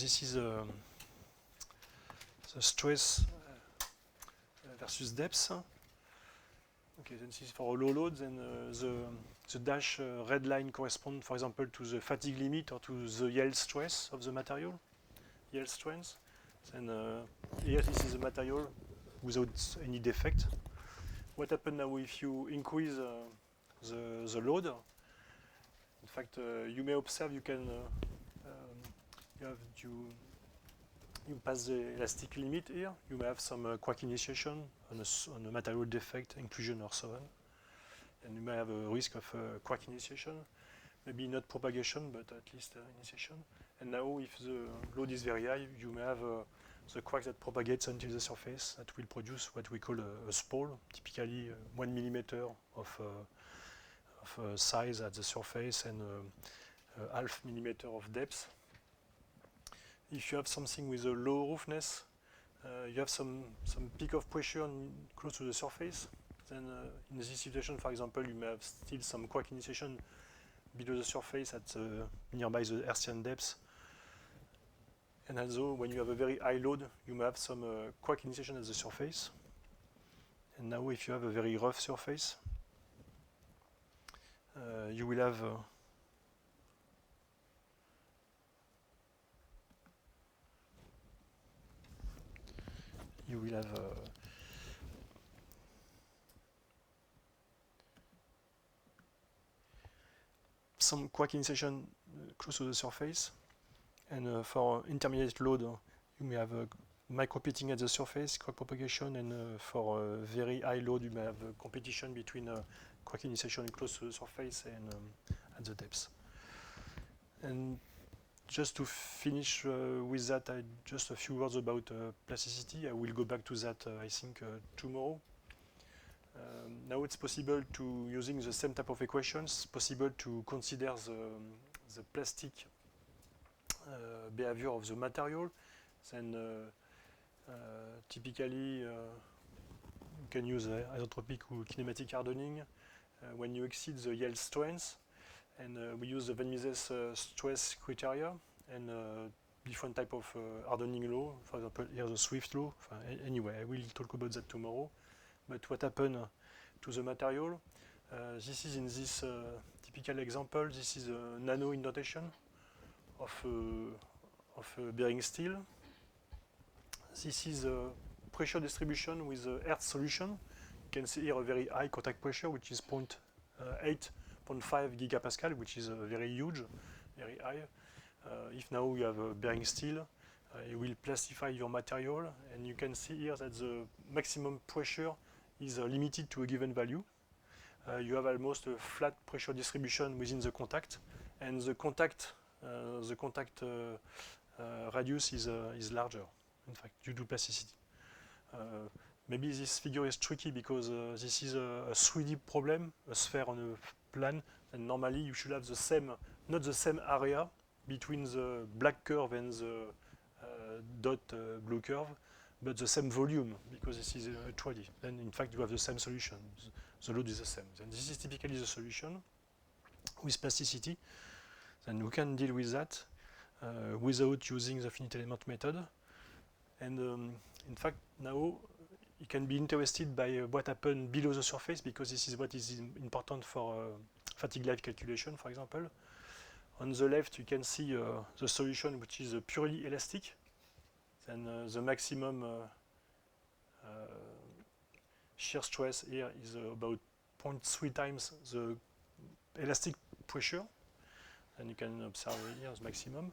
this is the stress versus depth. Okay, then this is for a low load. Then the dash red line corresponds, for example, to the fatigue limit or to the yield stress of the material, yield strength. Then here this is the material without any defect. What happens now if you increase the load? In fact, you may observe you can you pass the elastic limit here. You may have some crack initiation on a material defect, inclusion or so on, and you may have a risk of crack initiation. Maybe not propagation, but at least initiation. And now, if the load is very high, you may have the crack that propagates until the surface that will produce what we call a spall, typically 1 millimeter of size at the surface and half millimeter of depth. If you have something with a low roughness, you have some peak of pressure close to the surface, then in this situation, for example, you may have still some crack initiation below the surface at nearby the Hertzian depth. And also, when you have a very high load, you may have some crack initiation at the surface. And now, if you have a very rough surface, you will have some crack initiation close to the surface, and for intermediate load, you may have micro-pitting at the surface, crack propagation, and for very high load, you may have competition between crack initiation close to the surface and at the depths. And just to finish with that, just a few words about plasticity. I will go back to that, I think, tomorrow. Now it's possible to, using the same type of equations, possible to consider the plastic behavior of the material. Then typically you can use isotropic or kinematic hardening when you exceed the yield strength. And we use the Van Mises stress criteria and different type of hardening law. For example, here the Swift law. Anyway, I will talk about that tomorrow. But what happened to the material? This is in this typical example. This is a nano indentation of bearing steel. This is a pressure distribution with a Hertz solution. You can see here a very high contact pressure, which is 0.5 gigapascal, which is very huge, very high. If now you have a bearing steel, you will plastify your material, and you can see here that the maximum pressure is limited to a given value. You have almost a flat pressure distribution within the contact, and the contact radius is larger, in fact, due to plasticity. Maybe this figure is tricky because this is a 3D problem, a sphere on a plane, and normally you should have the same, not the same area between the black curve and the dot blue curve, but the same volume, because this is a 3D. Then in fact you have the same solution. The load is the same. Then this is typically the solution with plasticity. Then we can deal with that without using the finite element method. And in fact now you can be interested by what happened below the surface, because this is what is important for fatigue life calculation, for example. On the left, you can see the solution, which is purely elastic. Then the maximum shear stress here is about 0.3 times the elastic pressure. And you can observe here the maximum.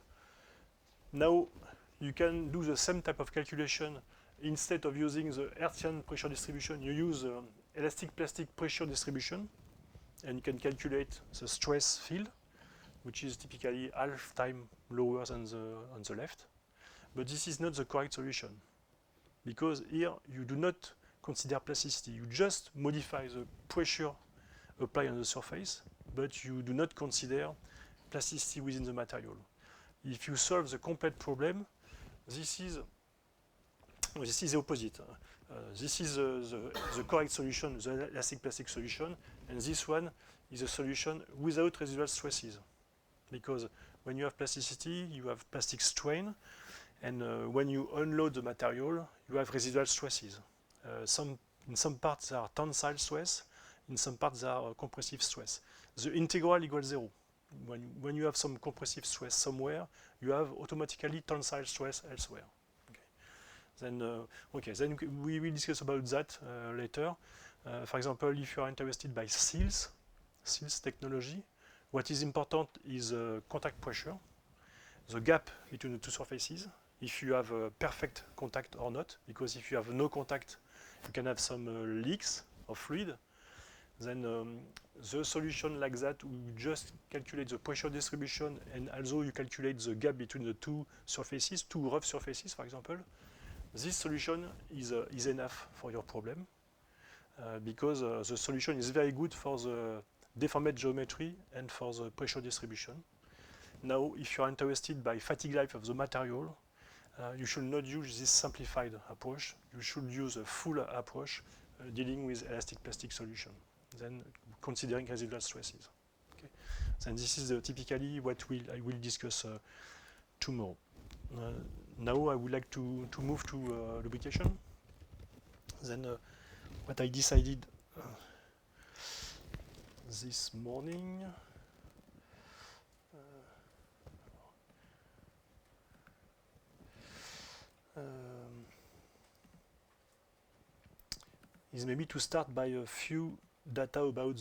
Now, you can do the same type of calculation. Instead of using the Hertzian pressure distribution, you use elastic plastic pressure distribution, and you can calculate the stress field, which is typically half time lower than on the left. But this is not the correct solution, because here you do not consider plasticity. You just modify the pressure applied on the surface, but you do not consider plasticity within the material. If you solve the complete problem, this is the opposite. This is the correct solution, the elastic plastic solution, and this one is a solution without residual stresses. Because when you have plasticity, you have plastic strain, and when you unload the material, you have residual stresses. In some parts there are tensile stress, in some parts there are compressive stress. The integral equals 0. When you have some compressive stress somewhere, you have automatically tensile stress elsewhere. Then we will discuss about that later. For example, if you are interested by seals technology, what is important is contact pressure, the gap between the two surfaces, if you have a perfect contact or not, because if you have no contact, you can have some leaks of fluid. Then the solution like that will just calculate the pressure distribution, and also you calculate the gap between the two surfaces, two rough surfaces, for example. This solution is enough for your problem because the solution is very good for the deformed geometry and for the pressure distribution. Now, if you are interested by fatigue life of the material, you should not use this simplified approach. You should use a full approach dealing with elastic plastic solution, then considering residual stresses. Okay. Then this is typically what I will discuss tomorrow. Now I would like to move to lubrication. Then what I decided this morning is maybe to start by a few data about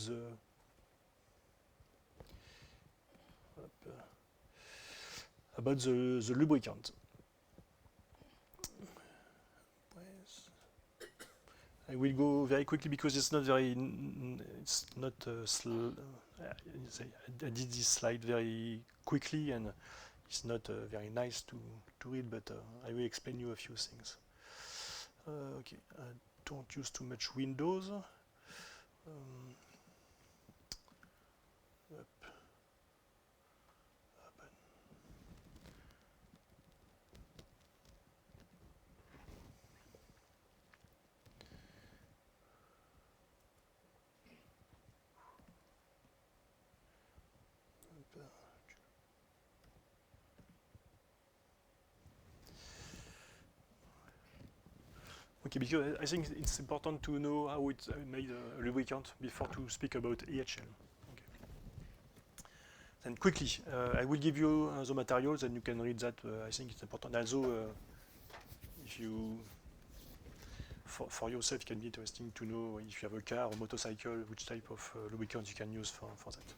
the lubricant. I will go very quickly because it's not very. It's not. I did this slide very quickly and it's not very nice to read, but I will explain you a few things. Okay, I don't use too much Windows. Okay, because I think it's important to know how it's made a lubricant before to speak about EHL. Okay. Then quickly, I will give you the materials and you can read that. I think it's important. Also, if you, for yourself, it can be interesting to know if you have a car or motorcycle, which type of lubricant you can use for that.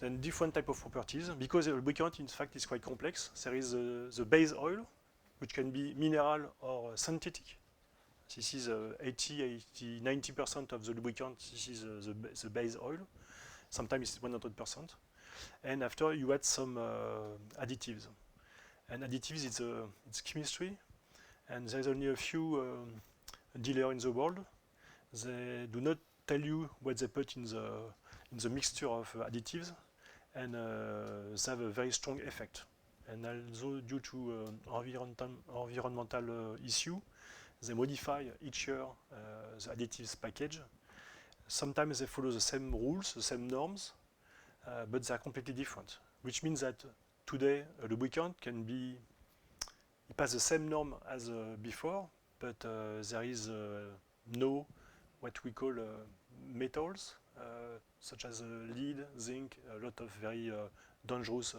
Then different type of properties. Because a lubricant, in fact, is quite complex. There is the base oil, which can be mineral or synthetic. This is 90% of the lubricant. This is the base oil. Sometimes it's 100%. And after you add some additives. And additives, it's chemistry. And there's only a few dealers in the world. They do not tell you what they put in the mixture of additives, and they have a very strong effect. And also due to environmental issue, they modify each year the additives package. Sometimes they follow the same rules, the same norms, but they are completely different. Which means that today a lubricant can be it pass the same norm as before, but there is no what we call metals, such as lead, zinc, a lot of very dangerous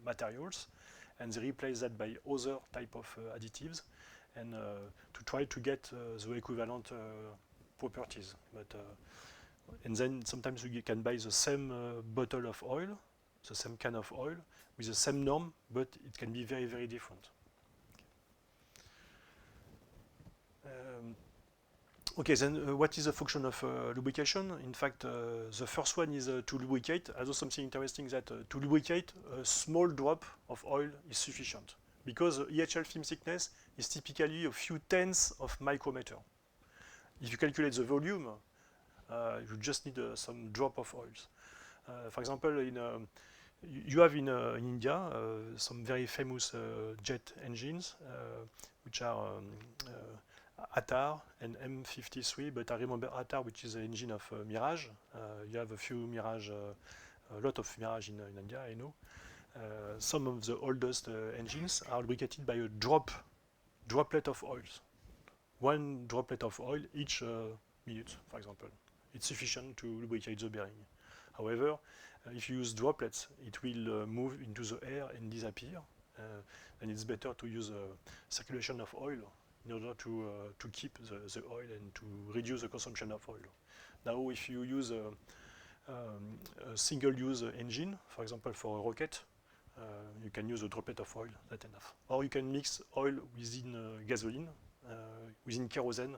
materials, and they replace that by other type of additives, and to try to get the equivalent properties. But and then sometimes you can buy the same bottle of oil, the same can of oil, with the same norm, but it can be very, very different. Okay, then what is the function of lubrication? In fact, the first one is to lubricate. Also something interesting that to lubricate, a small drop of oil is sufficient, because EHL film thickness is typically a few tenths of micrometer. If you calculate the volume, you just need some drop of oils. For example, you have in India some very famous jet engines, which are Atar and M53, but I remember Atar, which is the engine of Mirage. You have a few Mirage, a lot of Mirage in India, I know. some of the oldest engines are lubricated by a droplet of oils. One droplet of oil each minute, for example. It's sufficient to lubricate the bearing. However, if you use droplets, it will move into the air and disappear. And it's better to use a circulation of oil in order to keep the oil and to reduce the consumption of oil. Now, if you use a single-use engine, for example, for a rocket, you can use a droplet of oil, that's enough. Or you can mix oil within gasoline, within kerosene,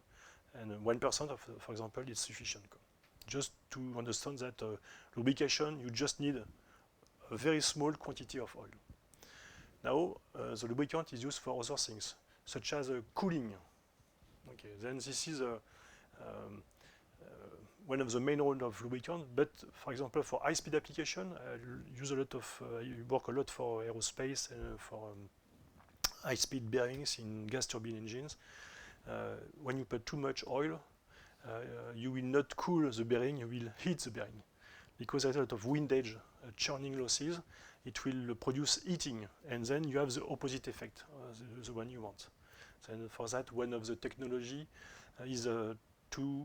and 1% of, for example, is sufficient. Just to understand that lubrication, you just need a very small quantity of oil. Now, the lubricant is used for other things, such as cooling. Okay, then this is one of the main roles of lubricant, but for example, for high-speed application, I use a lot of, I work a lot for aerospace and for high-speed bearings in gas turbine engines. When you put too much oil, you will not cool the bearing, you will heat the bearing. Because there's a lot of windage, churning losses, it will produce heating, and then you have the opposite effect, the one you want. And for that, one of the technology is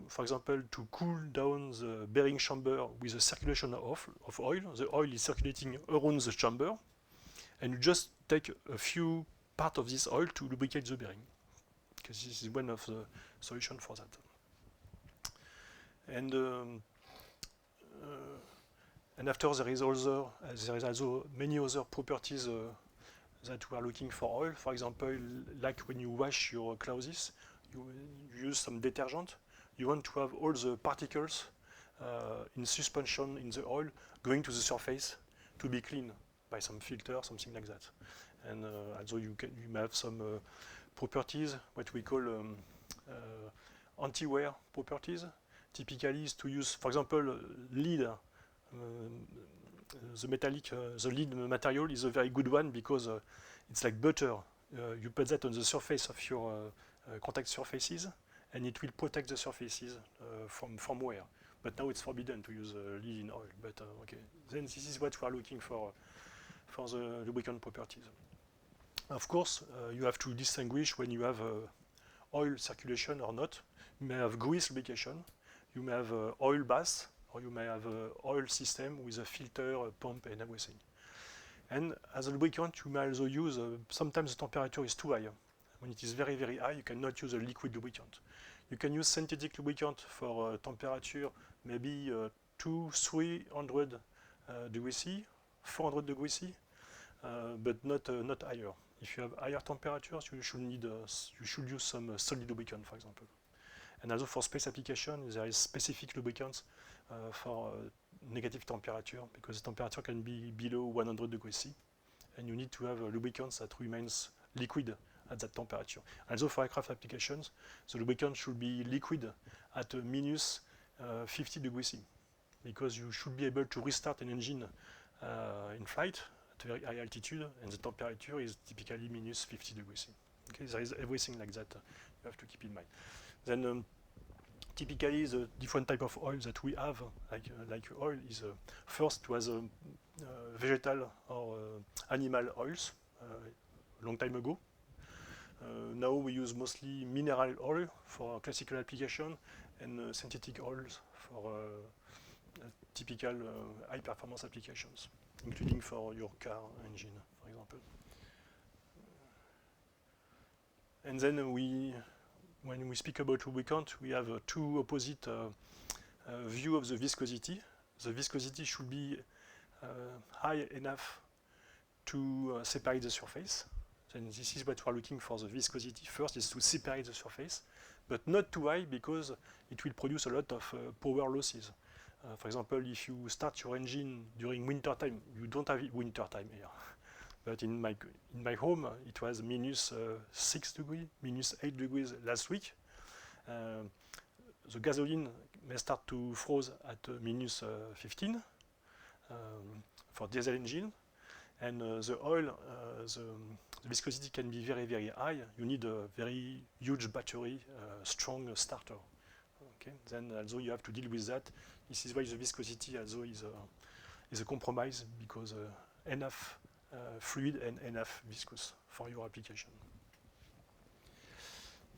for example, to cool down the bearing chamber with a circulation of oil. The oil is circulating around the chamber, and you just take a few part of this oil to lubricate the bearing. Because this is one of the solutions for that. And after there is also many other properties that we are looking for oil. For example, like when you wash your clothes, you use some detergent. You want to have all the particles in suspension in the oil going to the surface to be cleaned by some filter, something like that. And also you may have some properties, what we call anti-wear properties. Typically is to use, for example, lead. The lead material is a very good one because it's like butter. You put that on the surface of your contact surfaces, and it will protect the surfaces from wear. But now it's forbidden to use lead in oil. But okay, then this is what we are looking for the lubricant properties. Of course, you have to distinguish when you have oil circulation or not. You may have grease lubrication, you may have oil bath, or you may have an oil system with a filter, a pump, and everything. And as a lubricant, you may also use, sometimes the temperature is too high. When it is very, very high, you cannot use a liquid lubricant. You can use synthetic lubricant for temperature, maybe 200-300 degrees C, 400 degrees C, but not higher. If you have higher temperatures, you should use some solid lubricant, for example. And also for space application, there is specific lubricants for negative temperature, because the temperature can be below 100 degrees C, and you need to have lubricants that remains liquid at that temperature. Also for aircraft applications, the lubricant should be liquid at minus 50 degrees C, because you should be able to restart an engine in flight at very high altitude, and the temperature is typically minus 50 degrees C. Okay, there is everything like that you have to keep in mind. Then typically the different type of oil that we have, like oil, is first was vegetal or animal oils long time ago. Now we use mostly mineral oil for classical application and synthetic oils for typical high performance applications, including for your car engine, for example. And then when we speak about lubricant, we have two opposite view of the viscosity. The viscosity should be high enough to separate the surface. And this is what we are looking for. The viscosity first is to separate the surface, but not too high because it will produce a lot of power losses. For example, if you start your engine during winter time, you don't have winter time here. But in my home, it was minus 6 degrees, minus 8 degrees last week. The gasoline may start to freeze at minus 15 for diesel engine. And the oil, the viscosity can be very, very high. You need a very huge battery, strong starter. Okay? Then also you have to deal with that. This is why the viscosity also is a compromise, because enough fluid and enough viscous for your application.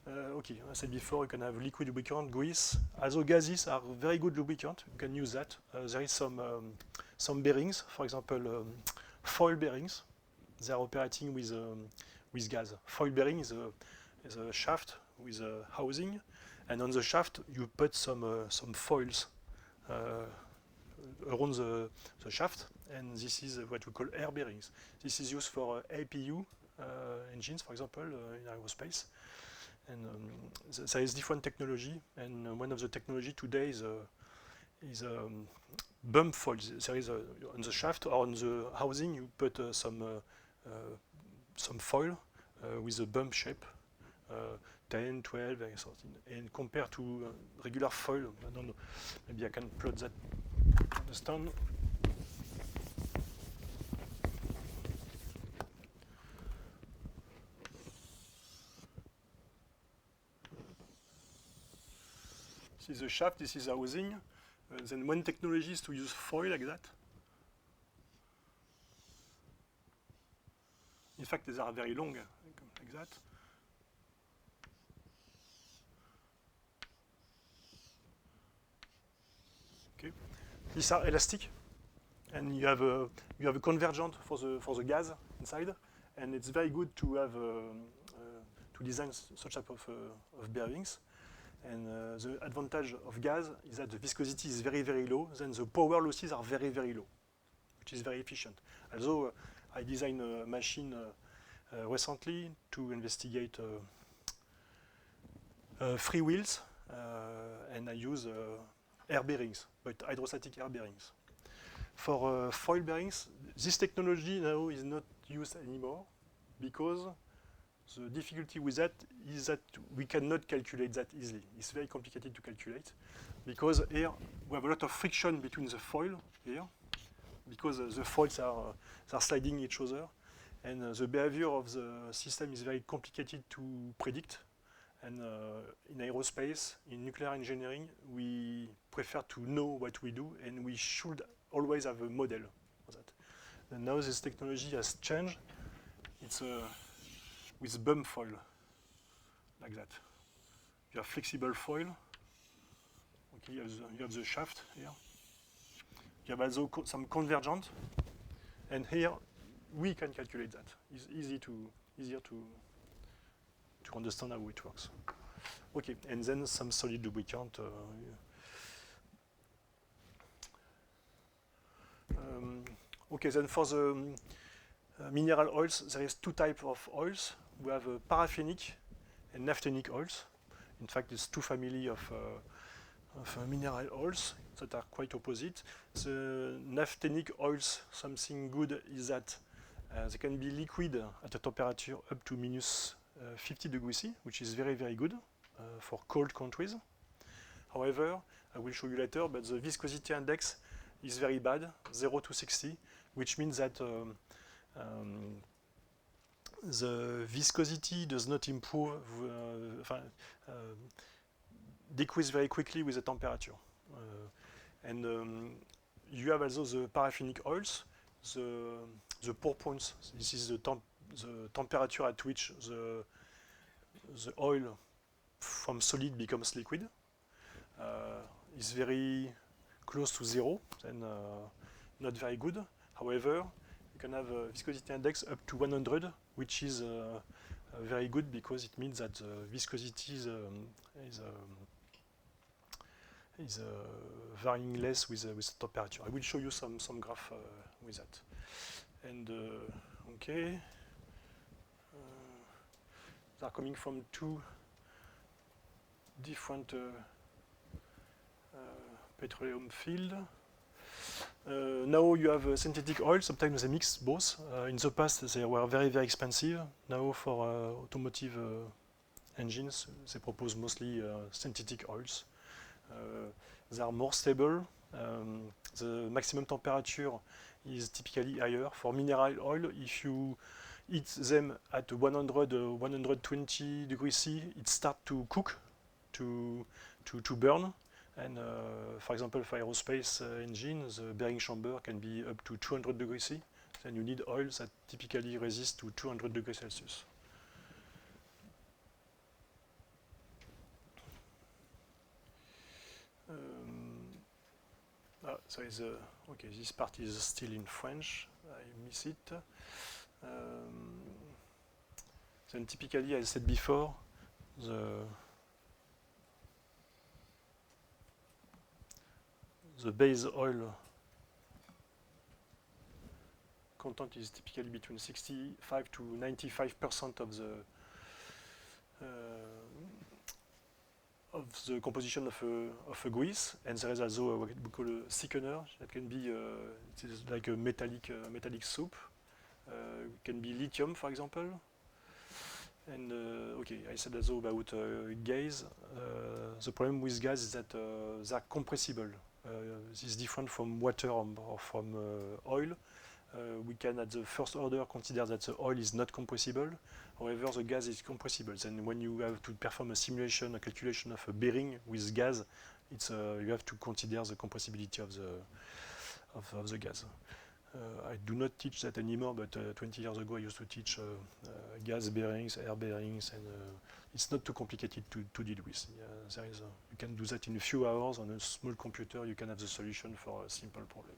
Okay, I said before you can have liquid lubricant, grease. Also gases are very good lubricant. You can use that. There is some bearings, for example, foil bearings. They are operating with gas. Foil bearing is a shaft with a housing, and on the shaft you put some foils around the shaft, and this is what we call air bearings. This is used for APU engines, for example, in aerospace. And there is different technology, and one of the technology today is bump foils. There is on the shaft or on the housing you put some foil with a bump shape, 10, 12, and 13. And compared to regular foil, I don't know, maybe I can plot that on the stand. This is the shaft, this is housing. Then one technology is to use foil like that. In fact, these are very long, like that. Okay. These are elastic, and you have a convergent for the gas inside, and it's very good to have to design such type of bearings. And the advantage of gas is that the viscosity is very, very low, then the power losses are very, very low, which is very efficient. Also, I designed a machine recently to investigate free wheels, and I use air bearings, but hydrostatic air bearings. For foil bearings, this technology now is not used anymore because the difficulty with that is that we cannot calculate that easily. It's very complicated to calculate because here we have a lot of friction between the foil here because the foils are sliding each other, and the behavior of the system is very complicated to predict. And in aerospace, in nuclear engineering, we prefer to know what we do, and we should always have a model for that. And now this technology has changed. It's with bump foil, like that. You have flexible foil. Okay, you have the shaft here. You have also some convergent, and here we can calculate that. It's easier to understand how it works. Okay, and then some solid lubricant. Okay, then for the mineral oils, there is two types of oils. We have paraffinic and naphthenic oils. In fact, it's two families of mineral oils that are quite opposite. The naphthenic oils, something good is that they can be liquid at a temperature up to minus 50 degrees C, which is very, very good for cold countries. However, I will show you later, but the viscosity index is very bad, 0 to 60, which means that the viscosity does not improve, decrease very quickly with the temperature. You have also the paraffinic oils, the pour points. This is the temperature at which the oil from solid becomes liquid. Is very close to 0, then not very good. However, you can have a viscosity index up to 100, which is very good because it means that the viscosity is varying less with temperature. I will show you some graph with that. And okay, they are coming from two different petroleum field. Now you have synthetic oil. Sometimes they mix both. In the past, they were very, very expensive. Now for automotive engines, they propose mostly synthetic oils. They are more stable. The maximum temperature is typically higher. For mineral oil, if you heat them at 100, 120 degrees C, it starts to cook, to burn. And for example, for aerospace engines, the bearing chamber can be up to 200 degrees C. then you need oils that typically resist to 200 degrees Celsius. So okay, this part is still in French. I miss it. Then typically, as I said before, the base oil content is typically between 65 to 95% of the composition of a grease, and there is also what we call a thickener that can be it is like a metallic soup. It can be lithium, for example. And okay, I said also about gas. The problem with gas is that they are compressible. This is different from water or from oil. We can, at the first order, consider that the oil is not compressible. However, the gas is compressible. Then when you have to perform a simulation, a calculation of a bearing with gas, you have to consider the compressibility of the gas. I do not teach that anymore, but 20 years ago I used to teach gas bearings, air bearings, and it's not too complicated to deal with. You can do that in a few hours on a small computer. You can have the solution for a simple problem.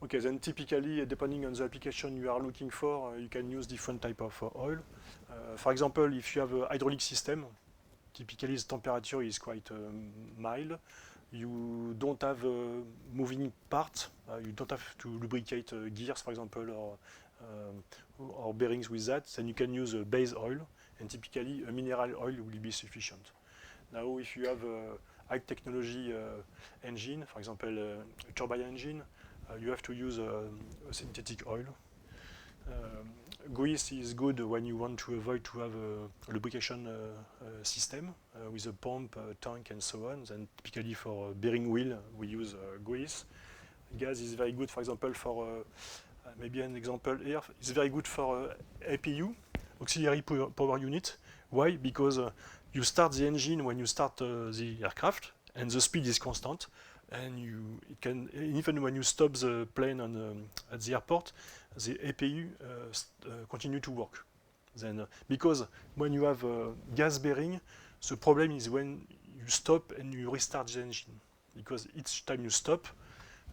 Okay, then typically, depending on the application you are looking for, you can use different type of oil. For example, if you have a hydraulic system, typically the temperature is quite mild. You don't have moving parts. You don't have to lubricate gears, for example, or bearings with that. Then you can use a base oil, and typically a mineral oil will be sufficient. Now, if you have a high technology engine, for example, a turbine engine, you have to use a synthetic oil. Grease is good when you want to avoid to have a lubrication system with a pump, tank, and so on. Then typically for bearing wheel, we use grease. Gas is very good, for example, for maybe an example here. It's very good for APU, auxiliary power unit. Why? Because you start the engine when you start the aircraft, and the speed is constant. And it can, even when you stop the plane at the airport, the APU continue to work. Then, because when you have a gas bearing, the problem is when you stop and you restart the engine. Because each time you stop,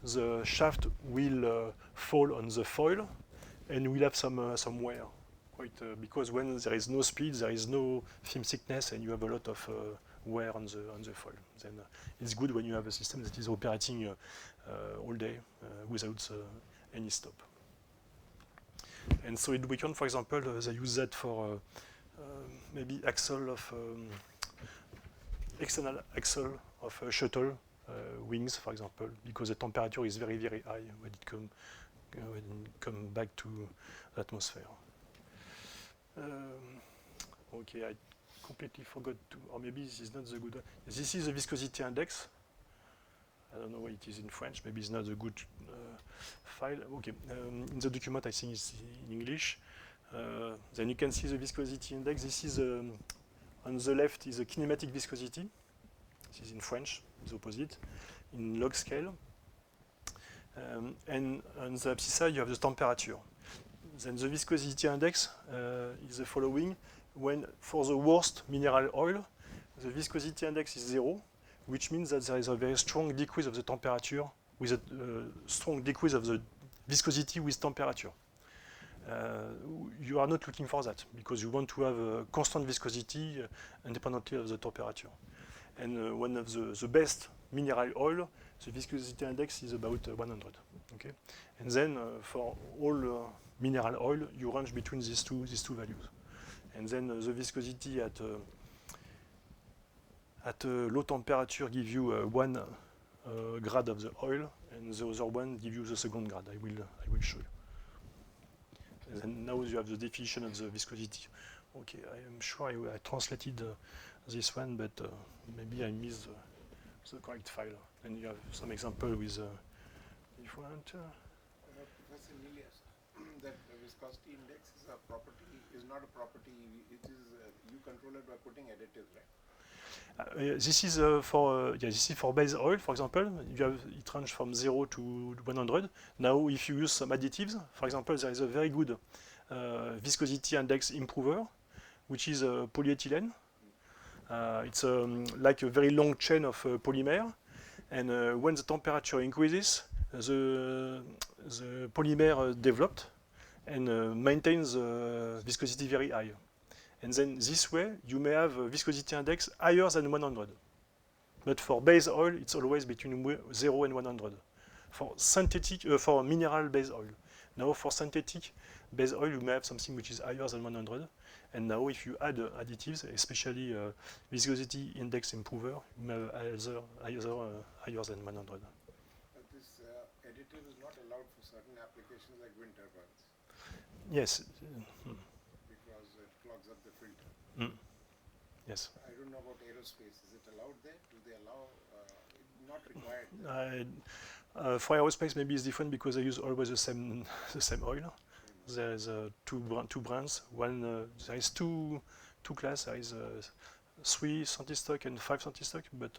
the shaft will fall on the foil, and will have some wear. Because when there is no speed, there is no film thickness, and you have a lot of wear on the foil. Then it's good when you have a system that is operating all day without any stop. And so in Weekend, for example, they use that for maybe external axle of a shuttle wings, for example, because the temperature is very, very high when it come back to the atmosphere. Okay, I completely forgot to, or maybe this is not the good one. This is the viscosity index. I don't know why it is in French. Maybe it's not a good file. Okay, in the document I think it's in English. Then you can see the viscosity index. This is on the left is the kinematic viscosity. This is in French, the opposite, in log scale. And on the abscissa you have the temperature. Then the viscosity index is the following. When for the worst mineral oil, the viscosity index is 0, which means that there is a very strong decrease of the temperature with a strong decrease of the viscosity with temperature. You are not looking for that because you want to have a constant viscosity independently of the temperature. And one of the best mineral oil, the viscosity index is about 100. Okay, and then for all mineral oil, you range between these two values. And then the viscosity at a low temperature give you 1 grade of the oil, and the other one give you the second grade. I will show you. And then now you have the definition of the viscosity. Okay, I am sure I translated this one, but maybe I missed the correct file. And you have some example with different. Professor Nelius, that the viscosity index is not a property. It is you control it by putting additives, right? This is for base oil, for example. It ranges from 0 to 100. Now, if you use some additives, for example, there is a very good viscosity index improver, which is polyethylene. It's like a very long chain of polymer, and when the temperature increases, the polymer developed and maintains viscosity very high. And then this way, you may have a viscosity index higher than 100. But for base oil, it's always between 0 and 100. For mineral base oil. Now, for synthetic base oil, you may have something which is higher than 100. And now, if you add additives, especially viscosity index improver, you may have higher than 100. But this additive is not allowed for certain applications like wind turbines Yes. because it clogs up the filter. Yes. I don't know about aerospace. Is it allowed there? Do they allow? Not required there. For aerospace, maybe it's different because they use always the same oil. There is two brands. There is two classes. There is 3 centistock and 5 centistock, but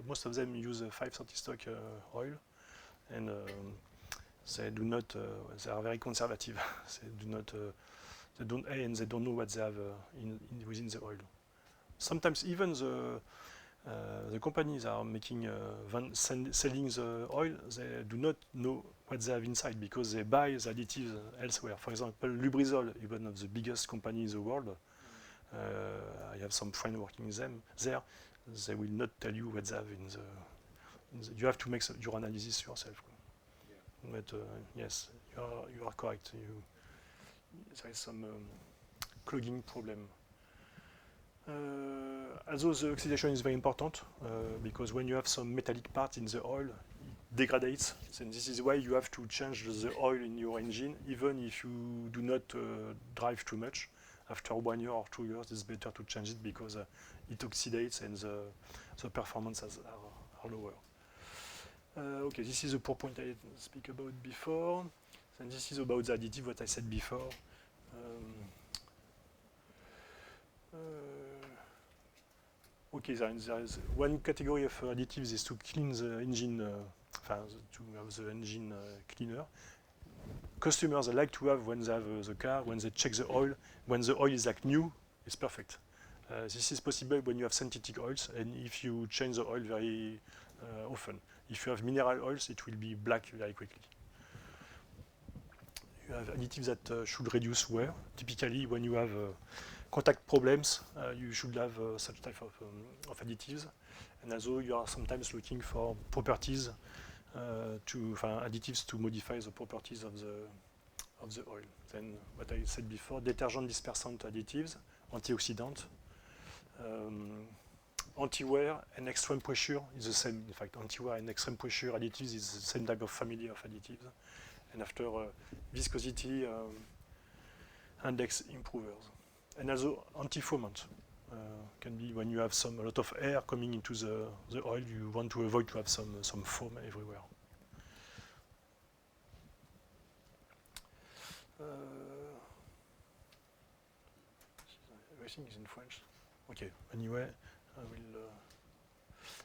most of them use 5 centistock oil, and they do not. They are very conservative. They don't know what they have within the oil. Sometimes even the companies are making selling the oil, they do not know what they have inside because they buy the additives elsewhere. For example, Lubrizol, one of the biggest companies in the world. I have some friends working there. They will not tell you what they have in the. You have to make your analysis yourself. Yeah. But yes, you are correct. There is some clogging problem. Also, the oxidation is very important because when you have some metallic parts in the oil, it degrades. And this is why you have to change the oil in your engine, even if you do not drive too much. After 1 year or 2 years, it's better to change it because it oxidates and the performances are lower. Okay, this is the poor point I speak about before. And this is about the additive, what I said before. Okay, there is one category of additives is to clean the engine, to have the engine cleaner. Customers like to have when they have the car, when they check the oil, when the oil is like new, it's perfect. This is possible when you have synthetic oils and if you change the oil very often. If you have mineral oils, it will be black very quickly. You have additives that should reduce wear. Typically, when you have contact problems, you should have such type of additives. And also, you are sometimes looking for properties additives to modify the properties of the oil. Then, what I said before, detergent dispersant additives, antioxidant, anti-wear and extreme pressure is the same. In fact, anti-wear and extreme pressure additives is the same type of family of additives. And after viscosity index improvers. And also anti-foamant can be when you have a lot of air coming into the oil, you want to avoid to have some foam everywhere. Everything is in French. Okay, anyway, I will.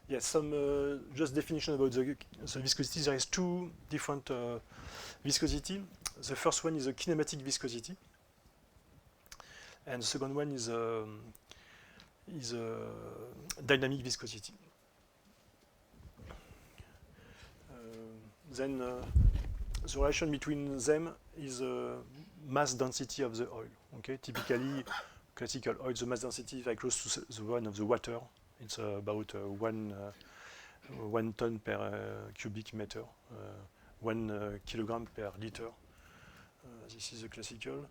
Yes, some just definition about the viscosity. There is 2 different viscosity. The first one is a kinematic viscosity, and the second one is dynamic viscosity. Then the relation between them is mass density of the oil. Okay, typically classical oil, the mass density is very close to the one of the water. It's about 1 ton per cubic meter, 1 kilogram per liter. This is the classical.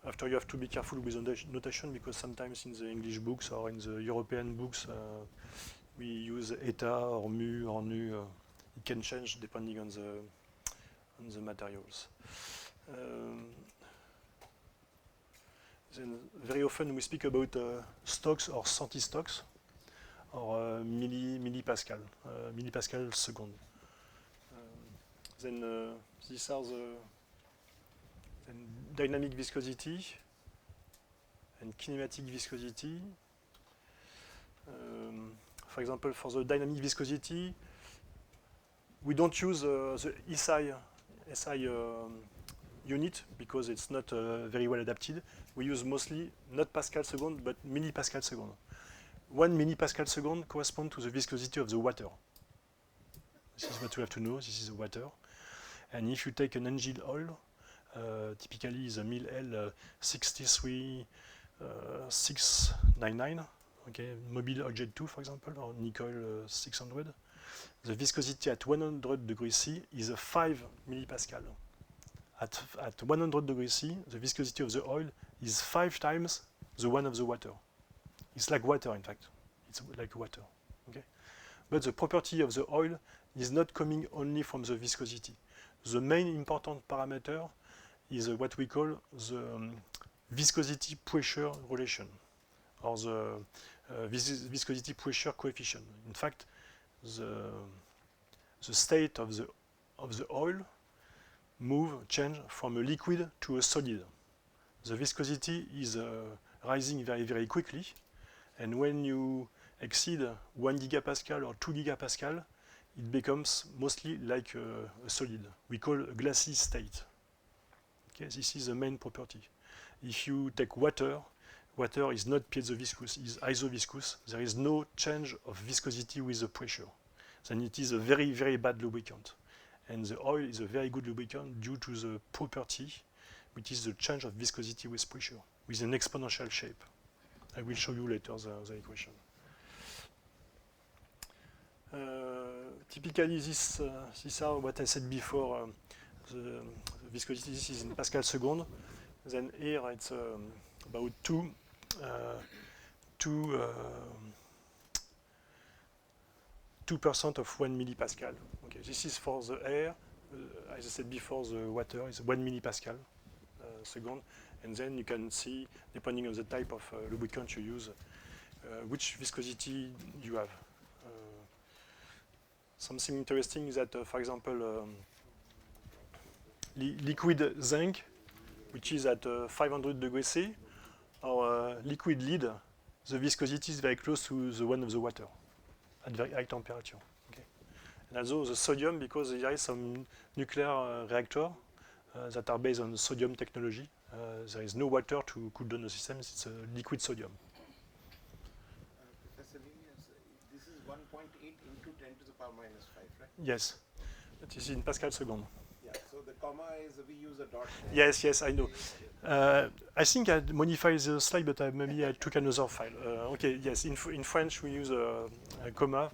After, you have to be careful with the notation because sometimes in the English books or in the European books we use eta or mu or nu. It can change depending on the materials. Then very often we speak about stocks or centistocks or millipascal, millipascal second. Then these are the dynamic viscosity and kinematic viscosity. For example, for the dynamic viscosity, we don't use the SI unit because it's not very well adapted. We use mostly not Pascal second, but millipascal second. 1 millipascal second corresponds to the viscosity of the water. This is what you have to know. This is the water. And if you take an engine oil, typically the Mill L 63699, okay, Mobile Jet 2 for example, or Nickel 600, the viscosity at 100 degrees C is a 5 millipascal. At 100 degrees C, the viscosity of the oil is 5 times the one of the water. It's like water, in fact. It's like water. Okay? But the property of the oil is not coming only from the viscosity. The main important parameter is what we call the viscosity pressure relation, or the viscosity pressure coefficient. In fact, the state of the oil change from a liquid to a solid. The viscosity is rising very, very quickly, and when you exceed 1 gigapascal or 2 gigapascal, it becomes mostly like a solid. We call a glassy state. Okay, this is the main property. If you take water, water is not piezoviscous, it's isoviscous. There is no change of viscosity with the pressure. Then it is a very, very bad lubricant. And the oil is a very good lubricant due to the property, which is the change of viscosity with pressure, with an exponential shape. I will show you later the equation. Typically, these are what I said before. The viscosity, this is in Pascal second. Then here it's about 2% of 1 millipascal. Okay, this is for the air. As I said before, the water is 1 millipascal second. And then you can see, depending on the type of lubricant you use, which viscosity you have. Something interesting is that, for example, liquid zinc, which is at 500 degrees C, or liquid lead, the viscosity is very close to the one of the water at very high temperature. Okay. And also the sodium, because there is some nuclear reactor that are based on sodium technology. There is no water to cool down the systems, it's liquid sodium. Professor Lee, this is 1.8 into 10 to the power minus 5, right? Yes, that is in Pascal second. Yeah, so the comma is, we use a dot. Yes, I know. I think I modified the slide, but maybe I took another file. Okay, yes, in French we use a comma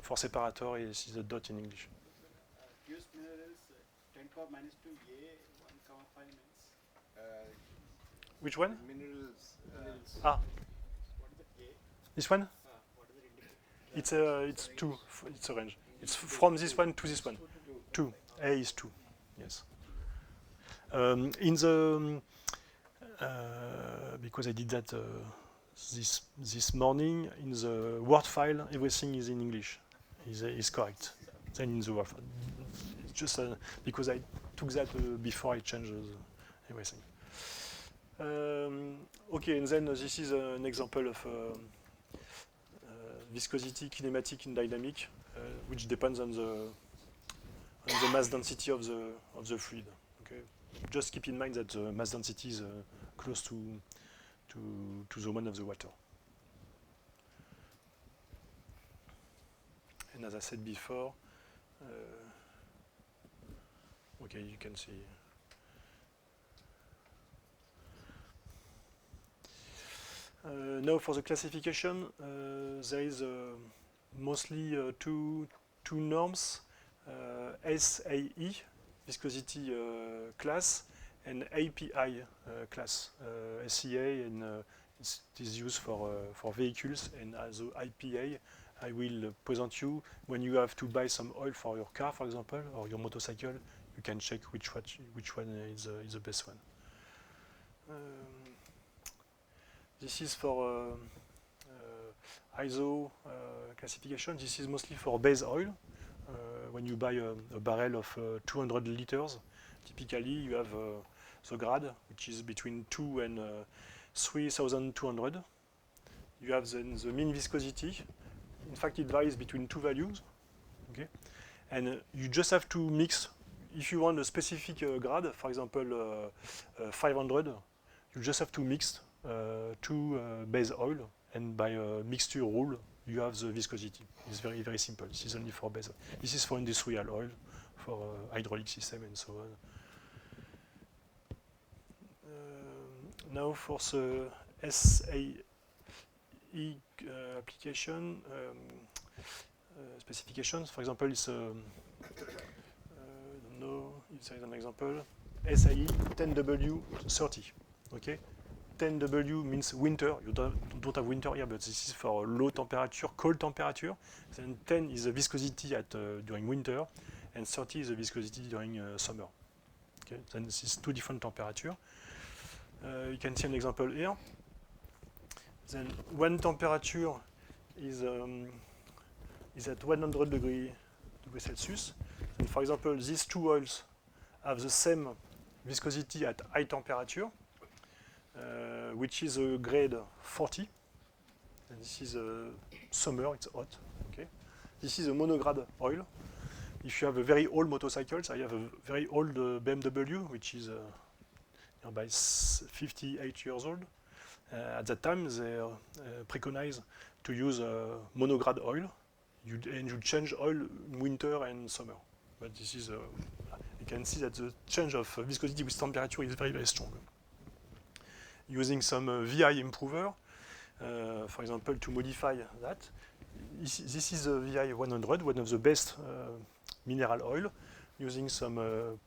for separator, this is a dot in English. Fused minerals 10 power minus 2 A 1,5 means. Which one? Minerals. Ah, What is the A? this one? What does it indicate? It's 2, it's a range. It's from this one to this one. 2, A is 2, yes. In the, because I did that this morning, in the Word file, everything is in English, is correct. Then in the Word file. It's just because I took that before I changed everything. Okay, and then this is an example of viscosity, kinematic, and dynamic, which depends on the mass density of the fluid. Okay, just keep in mind that the mass density is close to the one of the water. And as I said before, okay, you can see. Now for the classification, there is mostly two norms, SAE, viscosity class, and API class, SCA, and it is used for vehicles, and also IPA. I will present you when you have to buy some oil for your car, for example, or your motorcycle. You can check which one is the best one. This is for ISO classification. This is mostly for base oil. When you buy a barrel of 200 liters, typically you have the grade, which is between 2 and 3,200. you have then the mean viscosity. In fact, it varies between two values. Okay, and you just have to mix. If you want a specific grade, for example, 500, you just have to mix two base oil, and by a mixture rule, you have the viscosity. It's very, very simple. This is only for base oil. This is for industrial oil, for hydraulic system, and so on. Now for the SAE application specifications, for example, it's I don't know if there is an example. SAE 10W30. Okay, 10W means winter. You don't have winter here, but this is for low temperature, cold temperature. Then 10 is the viscosity at during winter, and 30 is the viscosity during summer. Okay, then this is two different temperatures. You can see an example here. Then one temperature is at 100 degrees Celsius. And for example, these two oils have the same viscosity at high temperature, which is a grade 40. And this is summer, it's hot. Okay. This is a monograde oil. If you have a very old motorcycles, I have a very old BMW, which is by 58 years old. At that time, they preconize to use monograde oil, and you change oil in winter and summer. But this is, you can see that the change of viscosity with temperature is very, very strong. Using some VI improver, for example, to modify that. This is a VI 100, one of the best mineral oil. Using some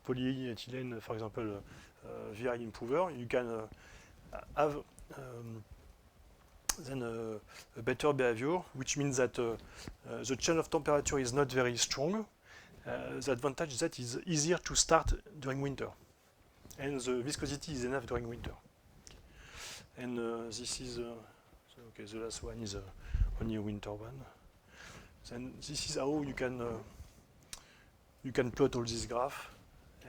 polyethylene, for example, VI improver, you can have then a better behavior, which means that the change of temperature is not very strong. The advantage is that it's easier to start during winter, and the viscosity is enough during winter. And this is okay. The last one is only a winter one. Then this is how you can plot all this graph,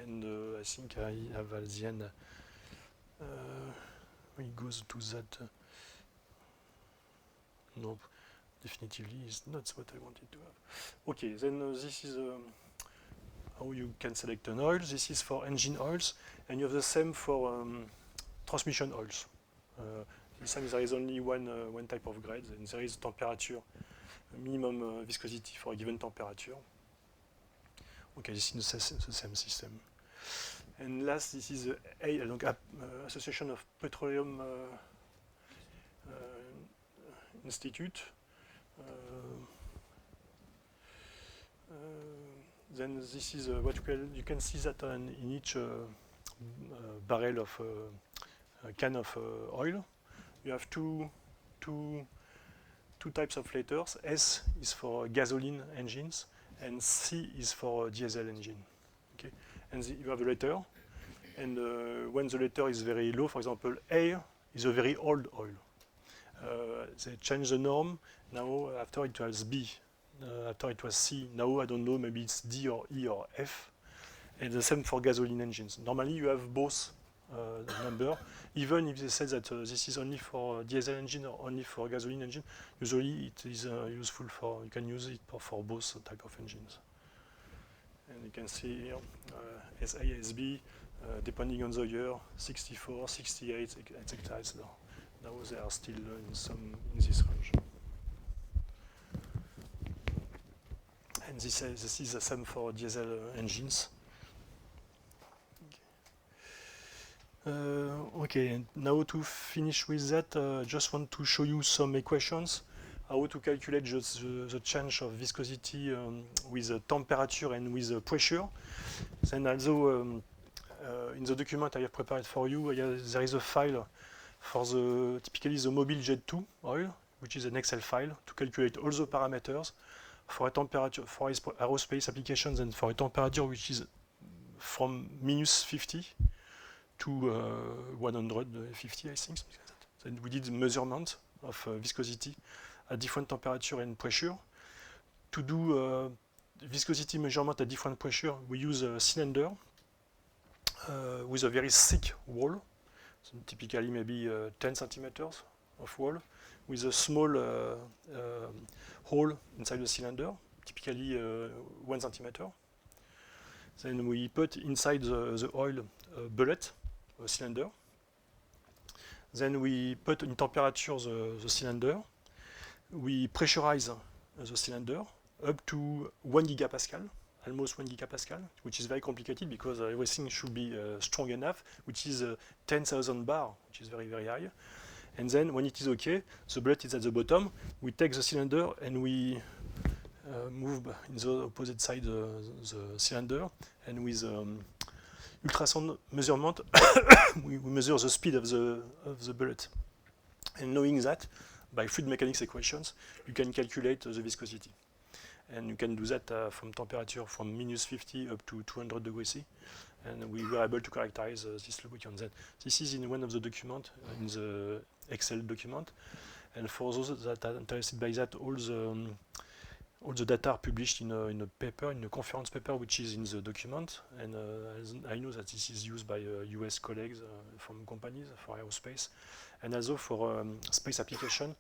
and I think I have at the end. It goes to that. No, definitively is not what I wanted to have. Okay, then this is how you can select an oil. This is for engine oils, and you have the same for transmission oils. This time there is only one type of grade, and there is temperature, minimum viscosity for a given temperature. Okay, this is the same system. And last, this is Association of Petroleum Institute. Then this is what you can see that in each barrel of can of oil, you have two types of letters. S is for gasoline engines, and C is for diesel engine. Okay, and you have a letter, and when the letter is very low, for example, A is a very old oil. They change the norm. Now after it was B, after it was C. Now I don't know, maybe it's D or E or F. And the same for gasoline engines. Normally you have both number, even if they say that this is only for diesel engine or only for gasoline engine. Usually it is useful for, you can use it for both type of engines. And you can see here SA, SB, depending on the year, 64, 68, etc. Now they are still in this range. And this is the same for diesel engines. Okay, now to finish with that, just want to show you some equations, how to calculate the change of viscosity with temperature and with pressure. Then also in the document I have prepared for you, there is a file for typically the Mobil Jet 2 oil, which is an Excel file to calculate all the parameters for a temperature for aerospace applications and for a temperature which is from -50 to 150, I think. Then we did measurement of viscosity at different temperature and pressure. To do viscosity measurement at different pressure, we use a cylinder with a very thick wall, so typically maybe 10 centimeters of wall, with a small hole inside the cylinder, typically 1 centimeter. Then we put inside the oil a bullet, a cylinder. Then we put in temperature the cylinder. We pressurize the cylinder up to 1 gigapascal, almost 1 gigapascal, which is very complicated because everything should be strong enough, which is 10,000 bar, which is very, very high. And then when it is okay, the bullet is at the bottom, we take the cylinder and we move in the opposite side the cylinder, and with ultrasound measurement, we measure the speed of the bullet. And knowing that, by fluid mechanics equations, you can calculate the viscosity. And you can do that from temperature from minus 50 up to 200 degrees C. And we were able to characterize this lubricant. Then this is in one of the documents, in the Excel document. And for those that are interested by that, all the data are published in a paper, in a conference paper, which is in the document. And I know that this is used by US colleagues from companies for aerospace. And also for space application,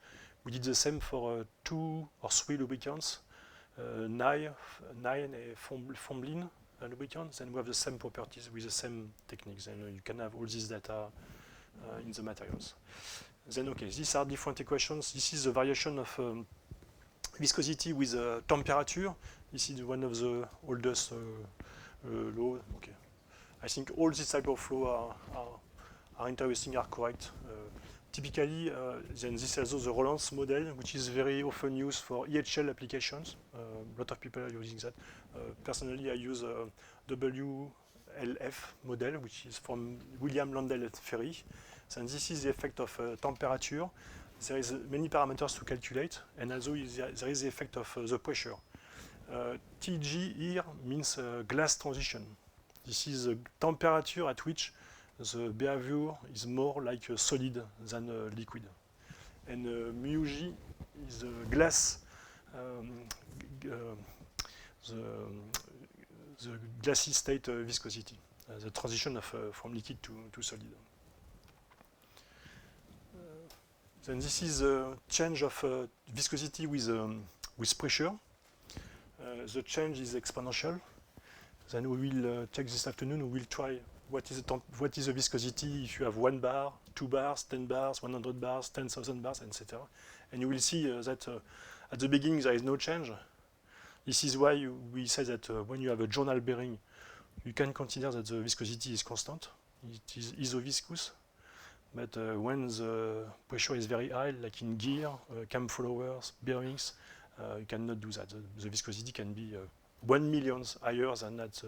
we did the same for 2 or 3 lubricants, Nye and Formlin lubricants, and we have the same properties with the same techniques. And you can have all this data in the materials. Then, okay, these are different equations. This is the variation of viscosity with temperature. This is one of the oldest laws. Okay, I think all these type of laws are interesting, are correct. Typically, then this is also the Rollins model, which is very often used for EHL applications. A lot of people are using that. Personally, I use WLF model, which is from William Landell et Ferry. And this is the effect of temperature. There is many parameters to calculate, and also there is the effect of the pressure. TG here means glass transition. This is the temperature at which the behavior is more like a solid than a liquid. And mu G is the glass, the glassy state viscosity, the transition from liquid to solid. Then this is a change of viscosity with pressure. The change is exponential. Then we will check this afternoon. We will try what is the viscosity if you have 1 bar, 2 bars, 10 bars, 100 bars, 10,000 bars, etc. And you will see that at the beginning there is no change. This is why we say that when you have a journal bearing, you can consider that the viscosity is constant. It is isoviscous. But when the pressure is very high, like in gear, cam followers, bearings, you cannot do that. The viscosity can be 1 million higher than that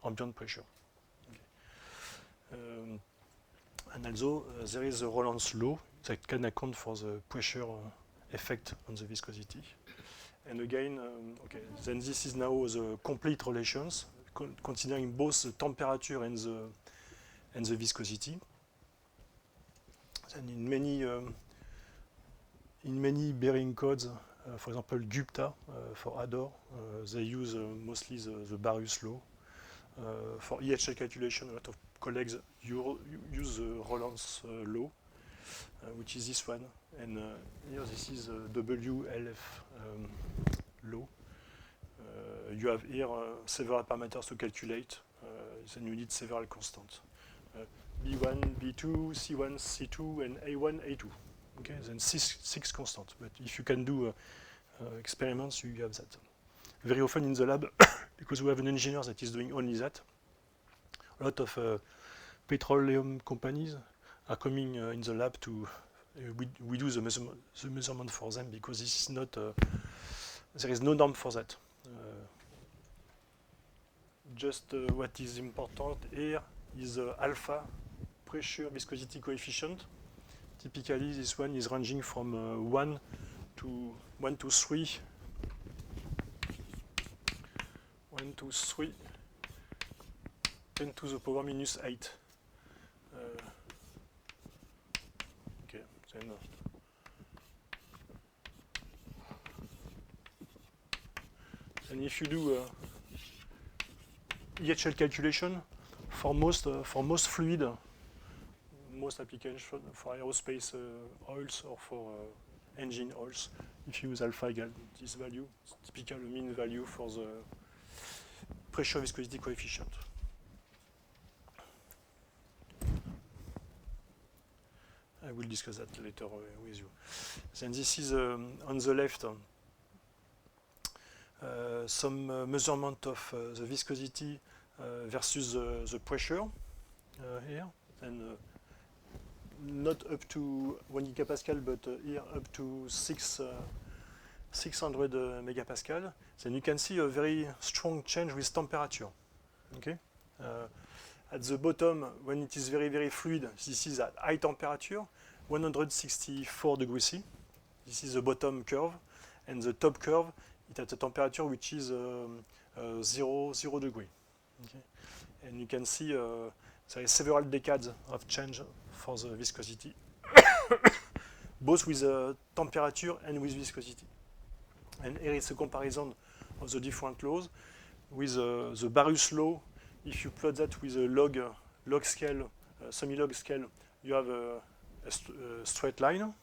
ambient pressure. Okay. And also, there is a Rollins law that can account for the pressure effect on the viscosity. And again, okay, then this is now the complete relations, considering both the temperature and the viscosity. And in many bearing codes, for example, Gupta for Ador, they use mostly the Barrius law. For EHL calculation, a lot of colleagues use the Rollins law, which is this one. And here, this is WLF law. You have here several parameters to calculate. Then you need several constants. B1, B2, C1, C2, and A1, A2. Okay, then six constants. But if you can do experiments, you have that. Very often in the lab, because we have an engineer that is doing only that, a lot of petroleum companies are coming in the lab to, we do the measurement for them, because this is not, there is no norm for that. Just what is important here is alpha pressure viscosity coefficient. Typically, this one is ranging from 1 to 3. 1 to 3, 10 to the power minus 8. Okay, then. And if you do EHL calculation for most fluid, most applications for aerospace oils or for engine oils. If you use alpha equal this value, it's typical mean value for the pressure viscosity coefficient. I will discuss that later with you. Then this is on the left some measurement of the viscosity versus the pressure here, and not up to 1 gigapascal, but here up to 600 megapascal. Then you can see a very strong change with temperature. Okay. At the bottom, when it is very, very fluid, this is at high temperature, 164 degrees C. This is the bottom curve, and the top curve is at a temperature which is 0 degree. Okay. And you can see there are several decades of change for the viscosity, both with temperature and with viscosity. And here is a comparison of the different laws with the Barus law. If you plot that with a log scale, semi-log scale, you have a straight line.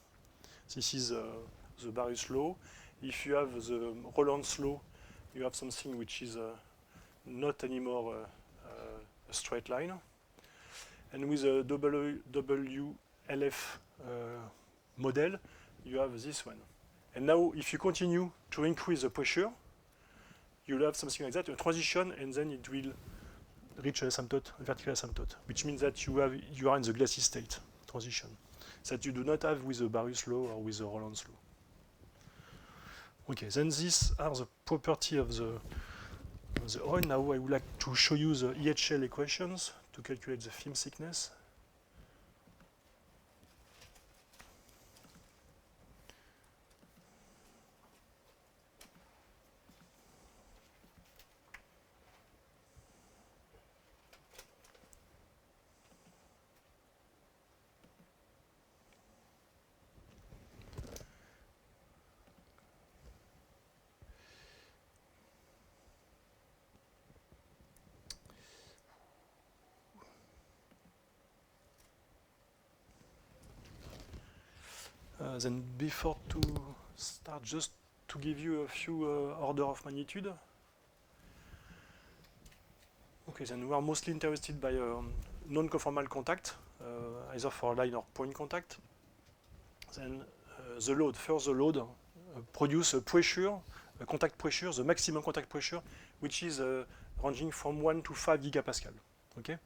This is the Barus law. If you have the Roland's law, you have something which is not anymore a straight line. And with a WLF model, you have this one. And now, if you continue to increase the pressure, you'll have something like that, a transition, and then it will reach asymptote, vertical asymptote, which means that you are in the glassy state transition, that you do not have with the Barus law or with the Roland's law. Okay, then these are the properties of the oil. Now I would like to show you the EHL equations to calculate the film thickness. Then before to start, just to give you a few order of magnitude. Okay, then we are mostly interested by non-conformal contact, either for line or point contact. Then the load, first the load produce a pressure, a contact pressure, the maximum contact pressure, which is ranging from 1 to 5 gigapascal. Okay.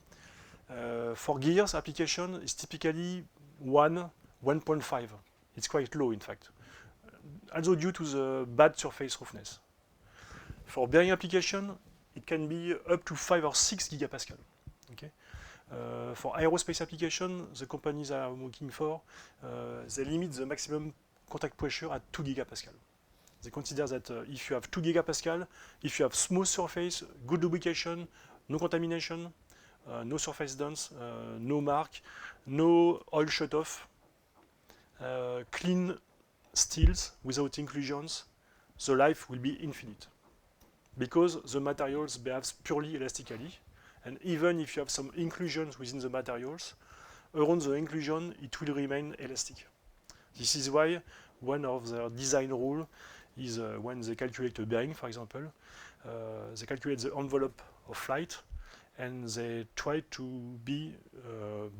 For gears application, it's typically 1.5. It's quite low, in fact, also due to the bad surface roughness. For bearing application, it can be up to 5 or 6 gigapascal. Okay. For aerospace application, the companies I'm working for, they limit the maximum contact pressure at 2 gigapascal. They consider that if you have 2 gigapascal, if you have smooth surface, good lubrication, no contamination, no surface dents, no mark, no oil shut-off, clean steels without inclusions, the life will be infinite. Because the materials behave purely elastically, and even if you have some inclusions within the materials, around the inclusion it will remain elastic. This is why one of their design rules is when they calculate a bearing, for example, they calculate the envelope of flight, and they try to be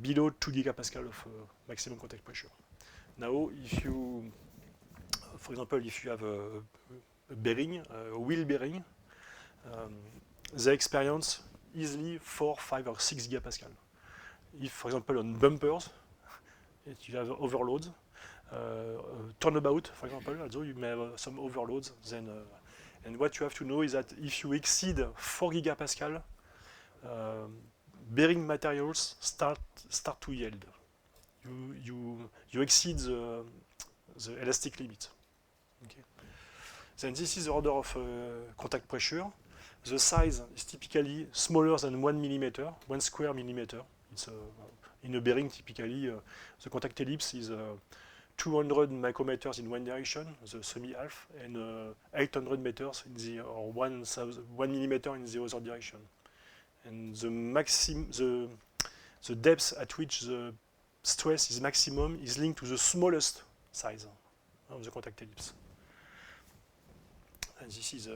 below 2 gigapascal of maximum contact pressure. Now, if you, for example, if you have a bearing, a wheel bearing, they experience easily 4, 5, or 6 gigapascal. If, for example, on bumpers, if you have overloads, turnabout, for example, although you may have some overloads, then, and what you have to know is that if you exceed 4 gigapascal, bearing materials start to yield. You exceed the elastic limit. Okay. Then this is the order of contact pressure. The size is typically smaller than 1 millimeter, 1 square millimeter. It's in a bearing, typically, the contact ellipse is 200 micrometers in one direction, the semi-half, and 800 meters in the, or 1 millimeter in the other direction. And the depth at which the stress is maximum is linked to the smallest size. of the contact ellipse. And this is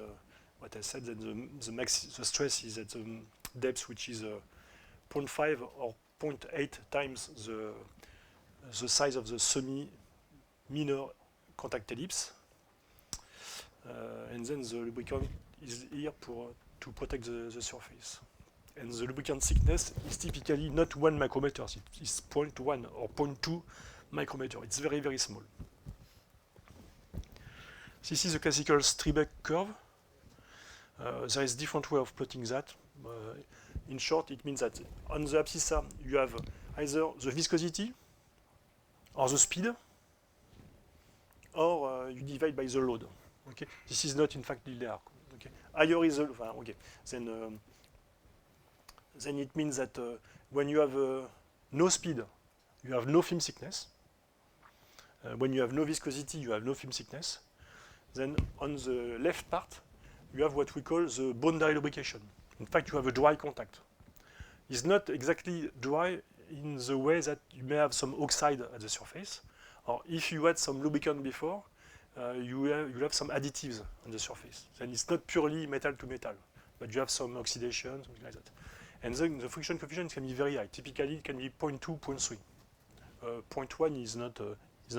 what I said, that the stress is at the depth which is 0.5 or 0.8 times the size of the semi-minor contact ellipse. And then the lubricant is here to protect the surface. And the lubricant thickness is typically not 1 micrometer, it's 0.1 or 0.2 micrometer. It's very, very small. This is the classical Strebeck curve. There is different way of plotting that. In short, it means that on the abscissa, you have either the viscosity or the speed, or you divide by the load. Okay? This is not, in fact, linear. Okay? Higher is the, okay. Then it means that when you have no speed, you have no film thickness. When you have no viscosity, you have no film thickness. Then on the left part, you have what we call the boundary lubrication. In fact, you have a dry contact. It's not exactly dry in the way that you may have some oxide at the surface, or if you had some lubricant before, you have some additives on the surface. Then it's not purely metal to metal, but you have some oxidation, something like that. And then the friction coefficient can be very high. Typically, it can be 0.2, 0.3. 0.1 is not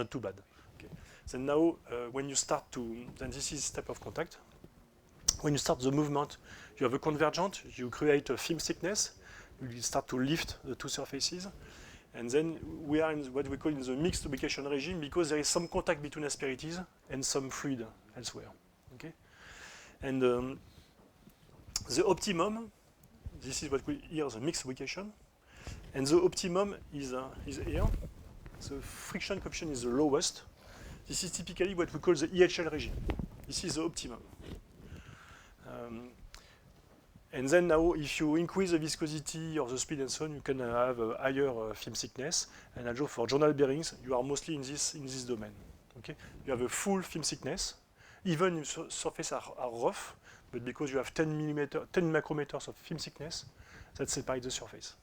too bad. Okay. Then now, when you start then this is step of contact. When you start the movement, you have a convergent, you create a film thickness, you start to lift the two surfaces, and then we are in what we call in the mixed lubrication regime because there is some contact between asperities and some fluid elsewhere. Okay? And the optimum, this is what we hear the mixed lubrication, and the optimum is here. The friction coefficient is the lowest. This is typically what we call the EHL regime. This is the optimum. And then now, if you increase the viscosity or the speed and so on, you can have a higher film thickness. And also for journal bearings, you are mostly in this domain. Okay? You have a full film thickness, even if surfaces are rough, but because you have 10 micrometers of film thickness, that separates the surface.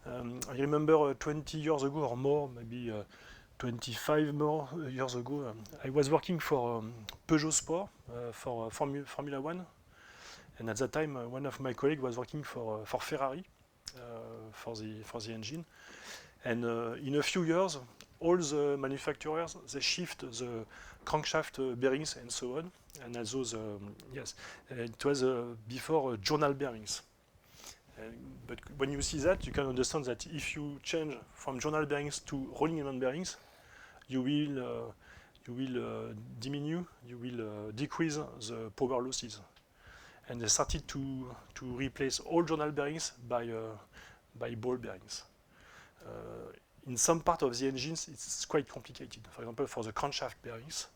I remember 20 years ago or more, maybe 25 more years ago, I was working for Peugeot Sport for Formula One. And at that time, one of my colleagues was working for Ferrari for the engine. And in a few years, all the manufacturers, they shift the crankshaft bearings and so on. And also, it was before journal bearings. But when you see that, you can understand that if you change from journal bearings to rolling element bearings, you will decrease the power losses. And they started to replace all journal bearings by ball bearings. In some part of the engines, it's quite complicated. For example, for the crankshaft bearings,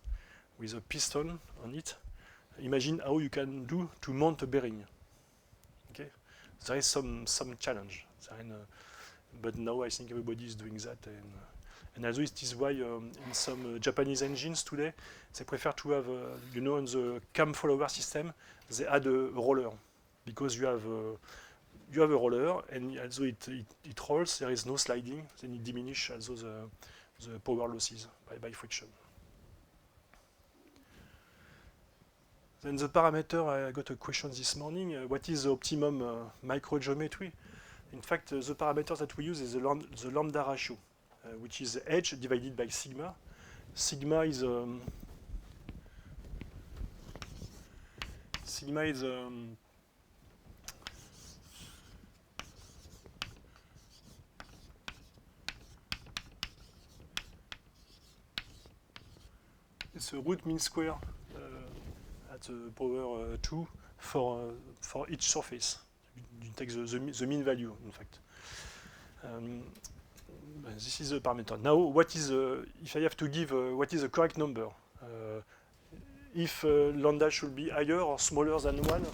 with a piston on it, imagine how you can do to mount a bearing. Okay, there is some challenge, but now I think everybody is doing that. And also it is why in some Japanese engines today, they prefer to have, in the cam follower system, they add a roller because you have a roller and also it rolls. There is no sliding. Then it diminishes also the power losses by friction. Then the parameter, I got a question this morning. What is the optimum microgeometry? In fact, the parameter that we use is the lambda ratio, which is h divided by sigma. Sigma is it's a root mean square at the power 2 for each surface. You take the mean value, in fact. This is the parameter. Now, what is if I have to give what is the correct number? If lambda should be higher or smaller than 1?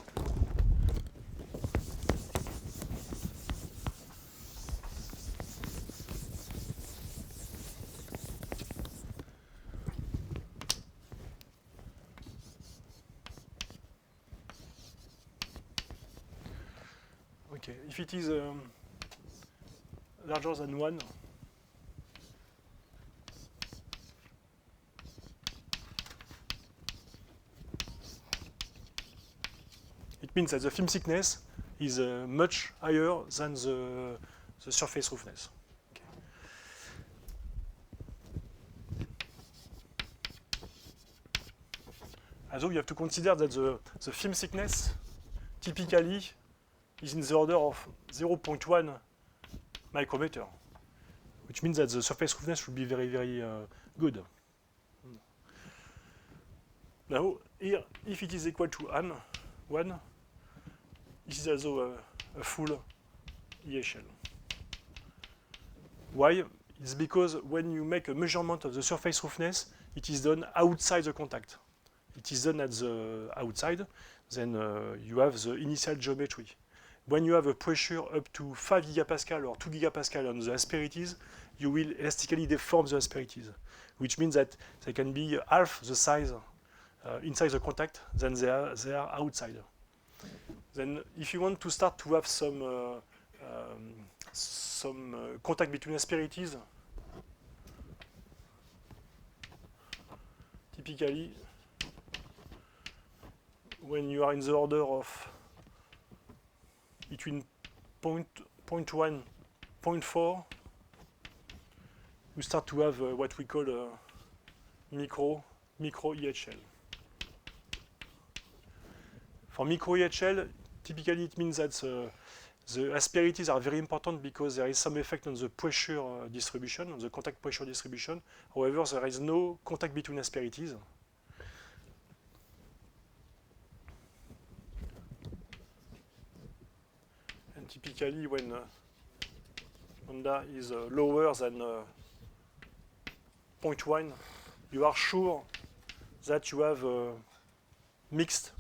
Okay, if it is larger than 1, means that the film thickness is much higher than the surface roughness. Okay. Also you have to consider that the film thickness typically is in the order of 0.1 micrometer, which means that the surface roughness should be very, very good. Now, here, if it is equal to 1, this is also a full EHL. Why? It's because when you make a measurement of the surface roughness, it is done outside the contact. It is done at the outside, then you have the initial geometry. When you have a pressure up to 5 gigapascal or 2 gigapascal on the asperities, you will elastically deform the asperities, which means that they can be half the size inside the contact than they are outside. Then if you want to start to have some contact between asperities, typically when you are in the order of between 0.1, 0.4, you start to have what we call a micro EHL. For micro EHL, typically it means that the asperities are very important because there is some effect on the pressure distribution, on the contact pressure distribution. However, there is no contact between asperities. And typically when lambda is lower than 0.1, you are sure that you have mixed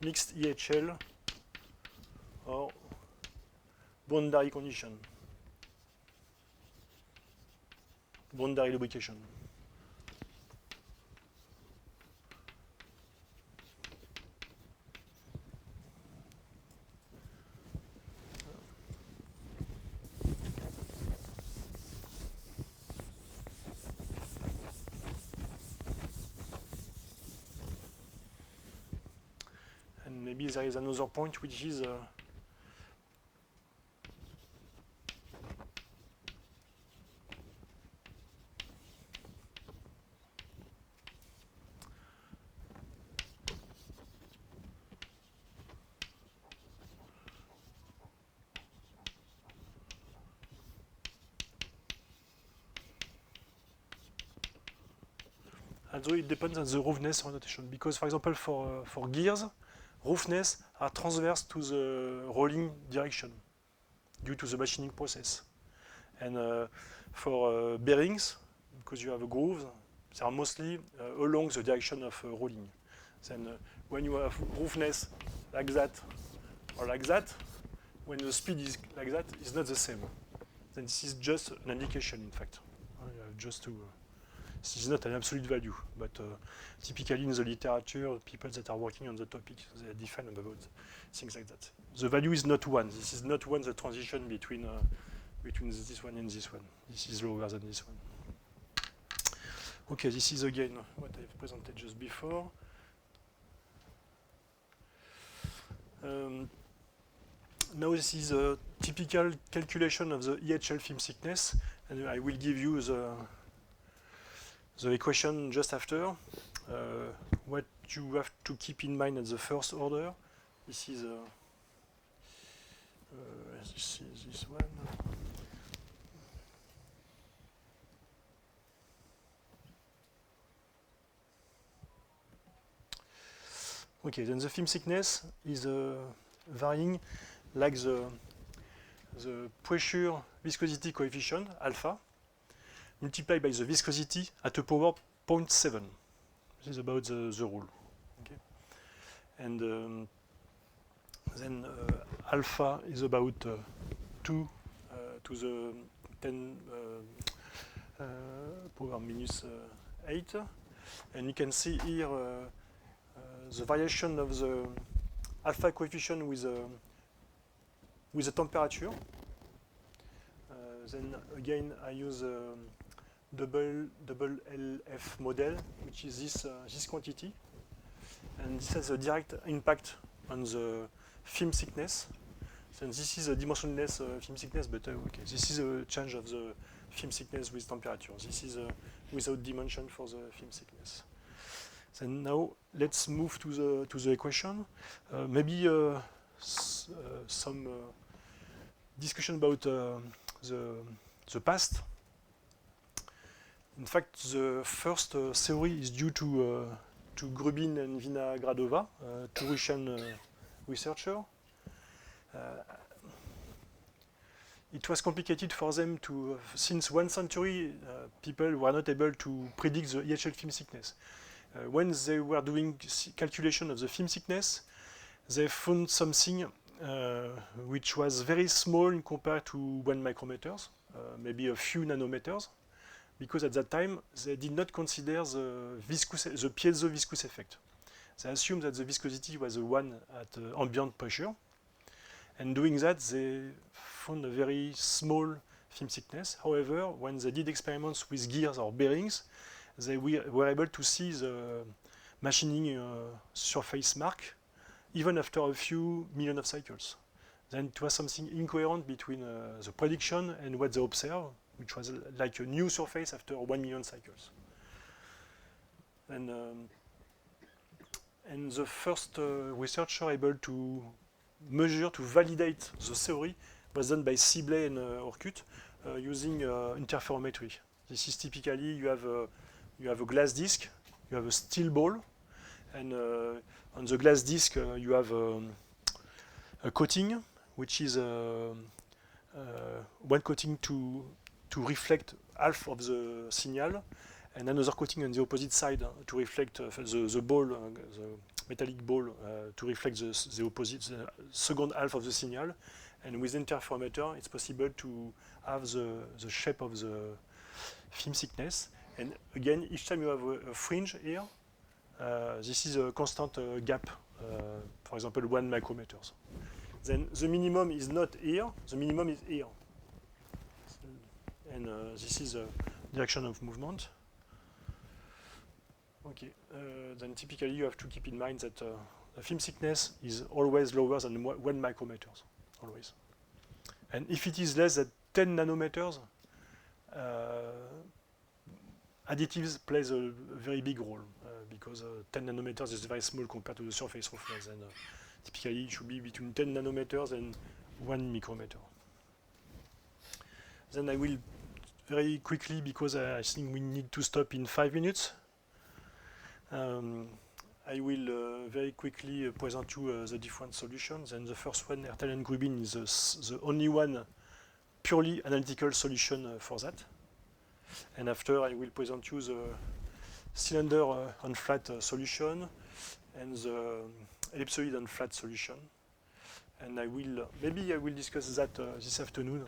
EHL or boundary condition, boundary lubrication. Maybe there is another point which is although it depends on the roughness orientation, because for example for gears, roughness are transverse to the rolling direction due to the machining process. And for bearings, because you have grooves, they are mostly along the direction of rolling. Then when you have roughness like that or like that, when the speed is like that, it's not the same. Then this is just an indication, in fact. Just to this is not an absolute value, but typically in the literature, people that are working on the topic, they define about things like that. The value is not 1. This is not 1, the transition between this one and this one. This is lower than this one. Okay, this is again what I've presented just before. Now this is a typical calculation of the EHL film thickness, and I will give you the equation just after. What you have to keep in mind at the first order, this is this one. Okay, then the film thickness is varying like the pressure viscosity coefficient, alpha, multiplied by the viscosity at a power 0.7. This is about the rule. Okay. And then alpha is about 2 to the 10 power minus 8. And you can see here the variation of the alpha coefficient with the temperature. Then again, I use double LF model, which is this quantity. and this has a direct impact on the film thickness. And this is a dimensionless film thickness, but okay, this is a change of the film thickness with temperature. This is without dimension for the film thickness. Then now let's move to the equation. Maybe some discussion about the past. In fact, the first theory is due to Grubin and Vinogradova, two Russian researchers. It was complicated for them to, since 1 century, people were not able to predict the EHL film thickness. When they were doing calculation of the film thickness, they found something which was very small compared to 1 micrometers, maybe a few nanometers, because at that time they did not consider the piezo-viscous effect. They assumed that the viscosity was the one at ambient pressure, and doing that they found a very small film thickness. However, when they did experiments with gears or bearings, they were able to see the machining surface mark even after a few million of cycles. Then it was something incoherent between the prediction and what they observed, which was like a new surface after 1 million cycles. And the first researcher able to measure, to validate the theory was done by Sibley and Orkut using interferometry. This is typically you have a glass disc, you have a steel ball, and on the glass disc you have a coating, which is one coating to reflect half of the signal, and another coating on the opposite side to reflect the ball, the metallic ball, to reflect the opposite, the second half of the signal. And with interferometer, it's possible to have the shape of the film thickness. And again, each time you have a fringe here, this is a constant gap, for example, 1 micrometers. Then the minimum is not here, the minimum is here. And this is the direction of movement. Okay, then typically you have to keep in mind that the film thickness is always lower than 1 micrometers, always. And if it is less than 10 nanometers, additives plays a very big role because 10 nanometers is very small compared to the surface roughness, and typically it should be between 10 nanometers and 1 micrometer. Then I will very quickly, because I think we need to stop in 5 minutes. I will very quickly present you the different solutions. And the first one, Hertel and Grubin, is the only one purely analytical solution for that. And after, I will present you the cylinder on flat solution and the ellipsoid on flat solution. And maybe I will discuss that this afternoon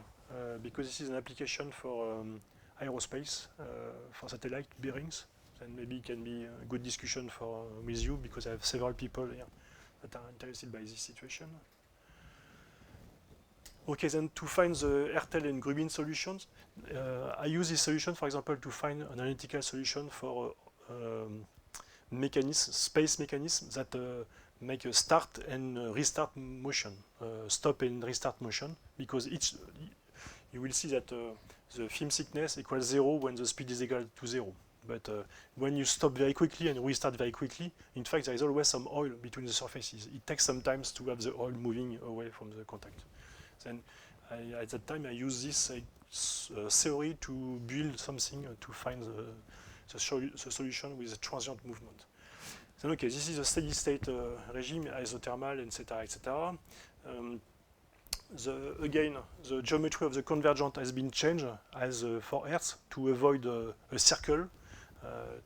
because this is an application for aerospace, for satellite bearings. And maybe it can be a good discussion with you because I have several people here that are interested by this situation. Okay, then to find the Hertel and Grubin solutions, I use this solution, for example, to find an analytical solution for space mechanisms that make a start and restart motion, stop and restart motion, because you will see that the film thickness equals 0 when the speed is equal to 0. But when you stop very quickly and restart very quickly, in fact, there is always some oil between the surfaces. It takes some time to have the oil moving away from the contact. Then, at that time, I use this theory to build something to find the solution with a transient movement. Then, okay, this is a steady-state regime, isothermal, etc., etc. Again, the geometry of the convergent has been changed as for Hertz to avoid a circle.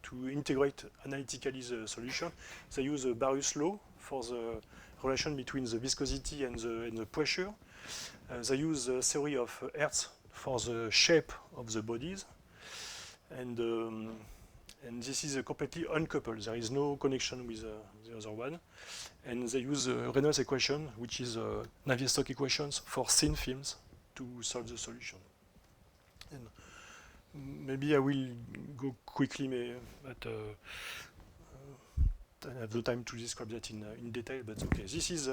To integrate analytically the solution, they use a Barus law for the relation between the viscosity and the pressure. They use the theory of Hertz for the shape of the bodies, and this is completely uncoupled. There is no connection with the other one, and they use Reynolds equation, which is Navier-Stokes equations for thin films to solve the solution. And maybe I will go quickly, but have the time to describe that in detail, but okay. This is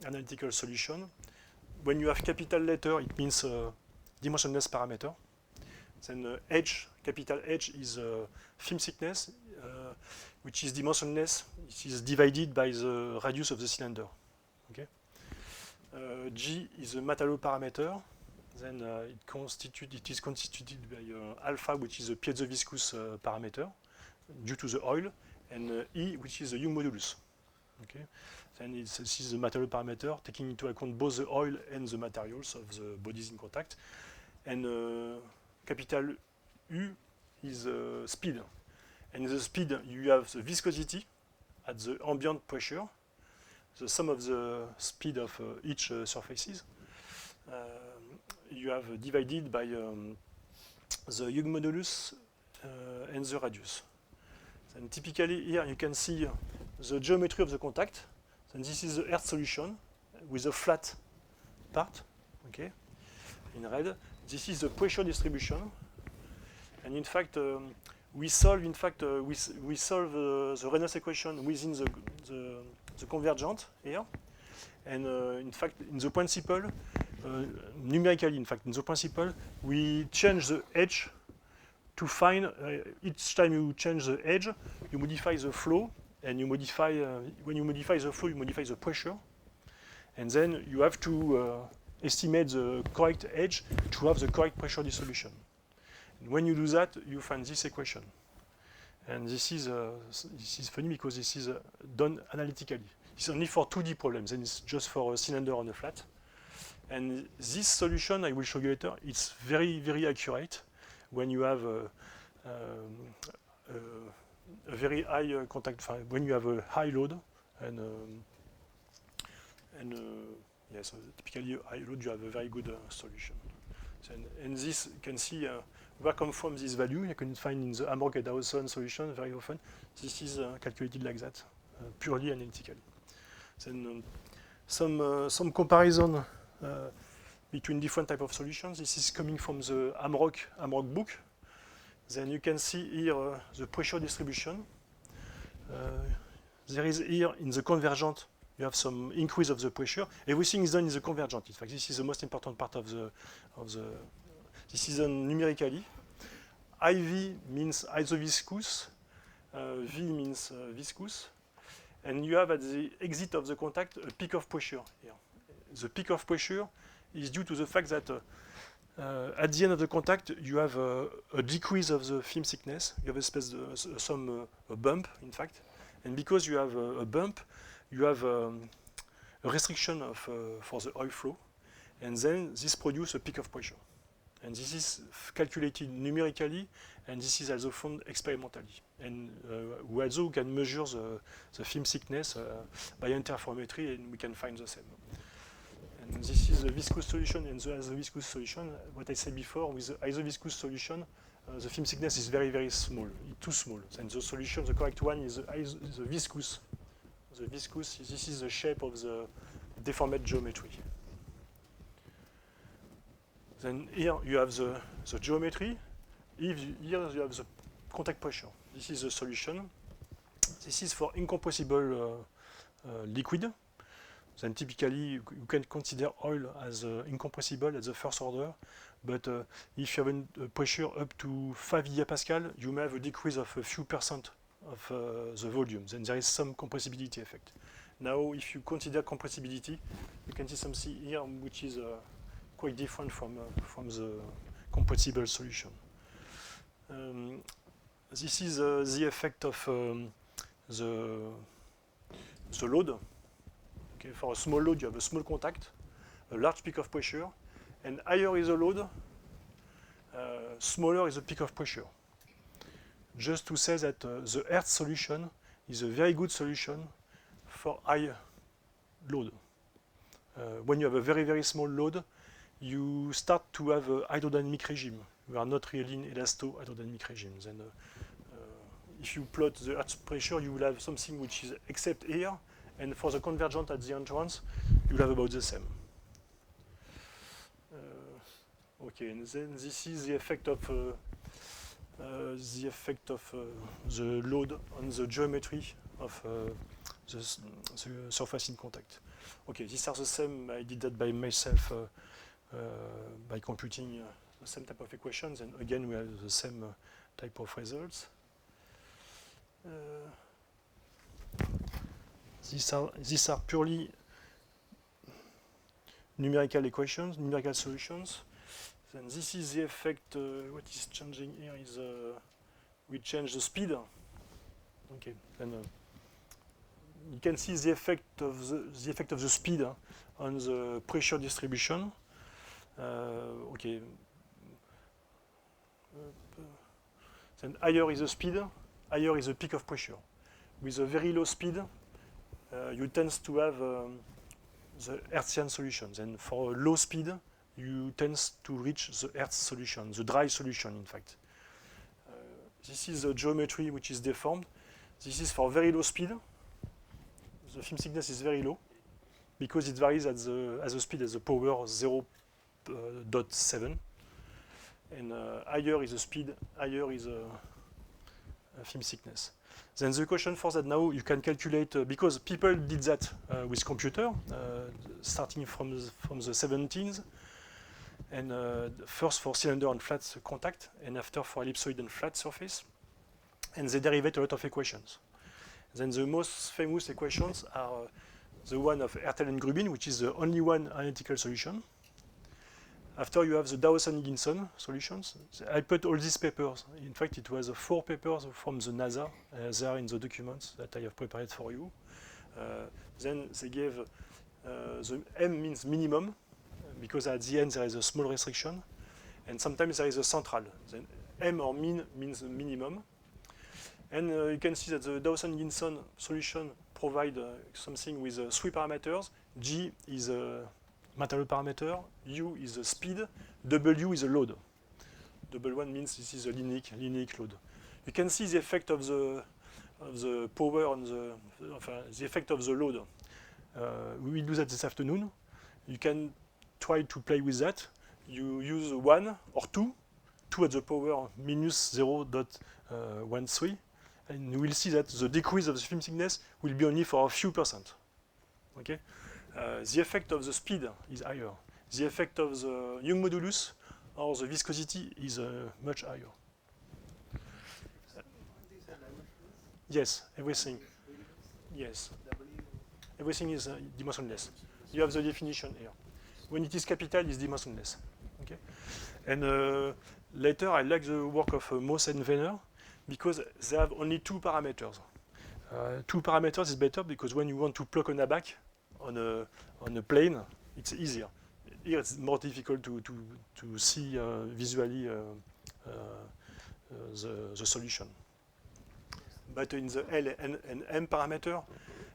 analytical solution. When you have capital letter, it means dimensionless parameter. Then H, capital H is film thickness, which is dimensionless. It is divided by the radius of the cylinder. Okay. G is a material parameter. Then it is constituted by alpha, which is a piezoviscous parameter due to the oil, and E, which is the Young modulus. Okay. Then this is the material parameter, taking into account both the oil and the materials of the bodies in contact. And capital U is speed. And in the speed, you have the viscosity at the ambient pressure, the sum of the speed of each surfaces. You have divided by the Young modulus and the radius. And typically here you can see the geometry of the contact. And this is the earth solution with a flat part, okay, in red. This is the pressure distribution. And in fact, we solve the Reynolds equation within the convergent here. And in fact, in the principle, numerically, in fact, in the principle, we change the edge to find, each time you change the edge, you modify the flow, and you modify, when you modify the flow, you modify the pressure, and then you have to estimate the correct edge to have the correct pressure distribution. And when you do that, you find this equation. And this is funny because this is done analytically. It's only for 2D problems, and it's just for a cylinder on a flat. And this solution, I will show you later, it's very, very accurate when you have a very high contact, when you have a high load, and yes, typically a high load, you have a very good solution. So, and this, you can see where come from this value. You can find in the Hamrock and Dawson solution very often. This is calculated like that, purely analytically. Then some comparison between different type of solutions. This is coming from the Hamrock book. Then you can see here the pressure distribution. There is here in the convergent, you have some increase of the pressure. Everything is done in the convergent. In fact, this is the most important part of the this is done numerically. IV means isoviscous, V means viscous, and you have at the exit of the contact a peak of pressure here. The peak of pressure is due to the fact that at the end of the contact, you have a decrease of the film thickness. You have some bump, in fact, and because you have a bump, you have a restriction for the oil flow, and then this produces a peak of pressure. And this is calculated numerically, and this is also found experimentally. And we also can measure the film thickness by interferometry, and we can find the same. And this is the viscous solution and the isoviscous solution. What I said before, with the isoviscous solution, the film thickness is very, very small, too small. And the solution, the correct one, is the viscous. The viscous, this is the shape of the deformed geometry. Then here you have the geometry. Here you have the contact pressure. This is the solution. This is for incompressible liquid. Then typically you can consider oil as incompressible at the first order, but if you have a pressure up to 5 gigapascal, you may have a decrease of a few percent of the volume. Then there is some compressibility effect. Now, if you consider compressibility, you can see something here which is quite different from the compressible solution. This is the effect of the load. Okay, for a small load, you have a small contact, a large peak of pressure, and higher is the load, smaller is the peak of pressure. Just to say that the earth solution is a very good solution for high load. When you have a very, very small load, you start to have a hydrodynamic regime. You are not really in elasto-hydrodynamic regime. Then, if you plot the earth pressure, you will have something which is except here, and for the convergent at the entrance, you will have about the same. Okay, and then this is the effect of the effect of the load on the geometry of the surface in contact. Okay, these are the same. I did that by myself by computing the same type of equations, and again we have the same type of results. These are purely numerical equations, numerical solutions. Then this is the effect. What is changing here is we change the speed. Okay, then you can see the effect of the speed on the pressure distribution. Okay. Then higher is the speed, higher is the peak of pressure. With a very low speed, you tend to have the Hertzian solutions, and for low speed, you tend to reach the Hertz solution, the dry solution, in fact. This is the geometry which is deformed. This is for very low speed. The film thickness is very low because it varies at the speed at the power 0.7, and higher is the speed, higher is the film thickness. Then the equation for that now you can calculate because people did that with computer starting from the 17th, and first for cylinder and flat contact, and after for ellipsoid and flat surface, and they derivate a lot of equations. Then the most famous equations are the one of Hertel and Grubin, which is the only one analytical solution. After you have the Dawson-Higginson solutions. I put all these papers. In fact, it was 4 papers from the NASA. They are in the documents that I have prepared for you. Then they gave the M means minimum, because at the end there is a small restriction, and sometimes there is a central. Then M or min means minimum. And you can see that the Dawson-Higginson solution provide something with 3 parameters. G is a material parameter, U is the speed, W is the load. Double one means this is a linear load. You can see the effect of the power on the effect of the load. We will do that this afternoon. You can try to play with that. You use 1 or 2 at the power minus 0.13, and you will see that the decrease of the film thickness will be only for a few percent. Okay. The effect of the speed is higher. The effect of the Young modulus or the viscosity is much higher. Yes, everything. Yes, everything is dimensionless. You have the definition here. When it is capital, it's dimensionless. Okay. And later, I like the work of Moss and Wenner because they have only 2 parameters. 2 parameters is better because when you want to plug an ABAC on a plane, it's easier. Here it's more difficult to see visually the solution. But in the L and M parameter,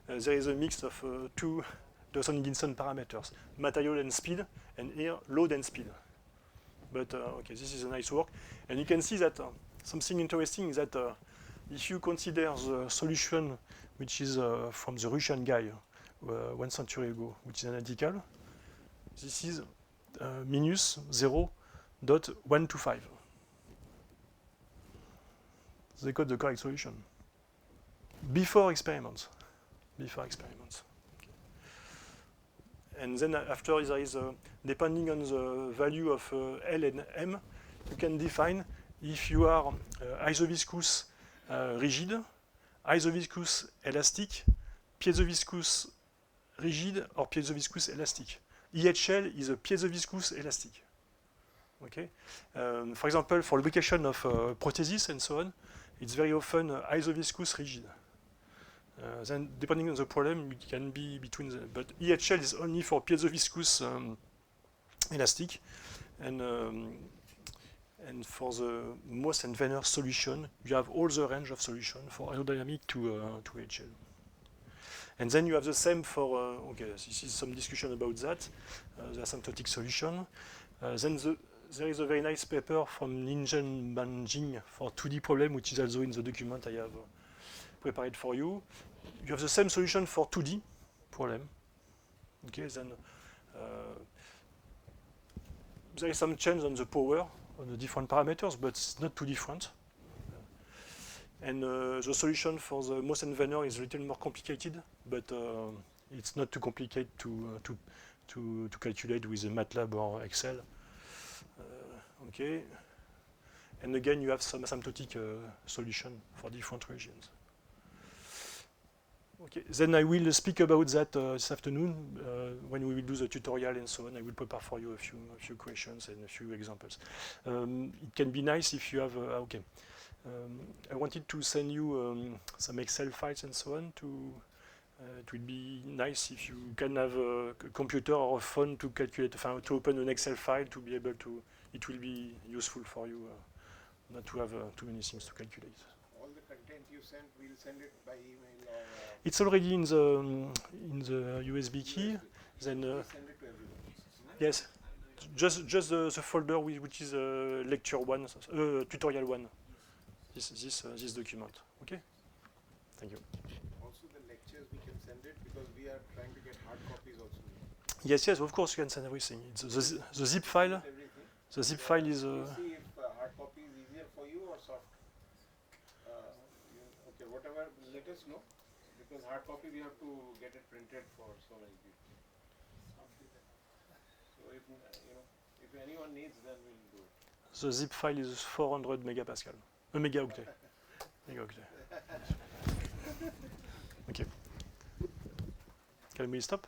there is a mix of 2 Dawson-Higginson parameters, material and speed, and here load and speed. But okay, this is a nice work. And you can see that something interesting is that if you consider the solution which is from the Russian guy 1 century ago, which is analytical, this is minus 0.125. They got the correct solution. Before experiments. And then after there is, depending on the value of L and M, you can define if you are isoviscous rigid, isoviscous elastic, piezoviscous rigid, or piezoviscous elastic. EHL is a piezoviscous elastic. Okay. For example, for lubrication of prosthesis and so on, it's very often isoviscous rigid. Then, depending on the problem, it can be between the. But EHL is only for piezoviscous elastic, and for the Moss and Wenner solution, you have all the range of solution for aerodynamic to EHL. And then you have the same for. Okay, this is some discussion about that. The asymptotic solution. Then there is a very nice paper from Ningen Banjing for 2D problem, which is also in the document I have prepared for you. You have the same solution for 2D problem. Okay, then there is some change on the power on the different parameters, but it's not too different. And the solution for the Moss and Venner is a little more complicated, but it's not too complicated to calculate with a MATLAB or Excel. Okay. And again, you have some asymptotic solution for different regions. Okay, then I will speak about that this afternoon when we will do the tutorial and so on. I will prepare for you a few questions and a few examples. It can be nice if you have, okay. I wanted to send you some Excel files and so on. It would be nice if you can have a computer or a phone to calculate, to open an Excel file to be able to, it will be useful for you not to have too many things to calculate. All the content you sent, we'll send it by email or... It's already in the USB key. Then we'll send it to everyone. yes, just the folder which is lecture 1, tutorial 1. This document. Okay. Thank you. Also the lectures we can send it because we are trying to get hard copies also. Yes, of course you can send everything. It's the zip file. Everything. The zip file is. We'll see if hard copy is easier for you or soft. Okay, whatever, let us know. Because hard copy we have to get it printed for so many people. So if if anyone needs, then we'll do it. The zip file is 400 megapascal. Megaoctet. Megaoctet. Okay. Can we stop?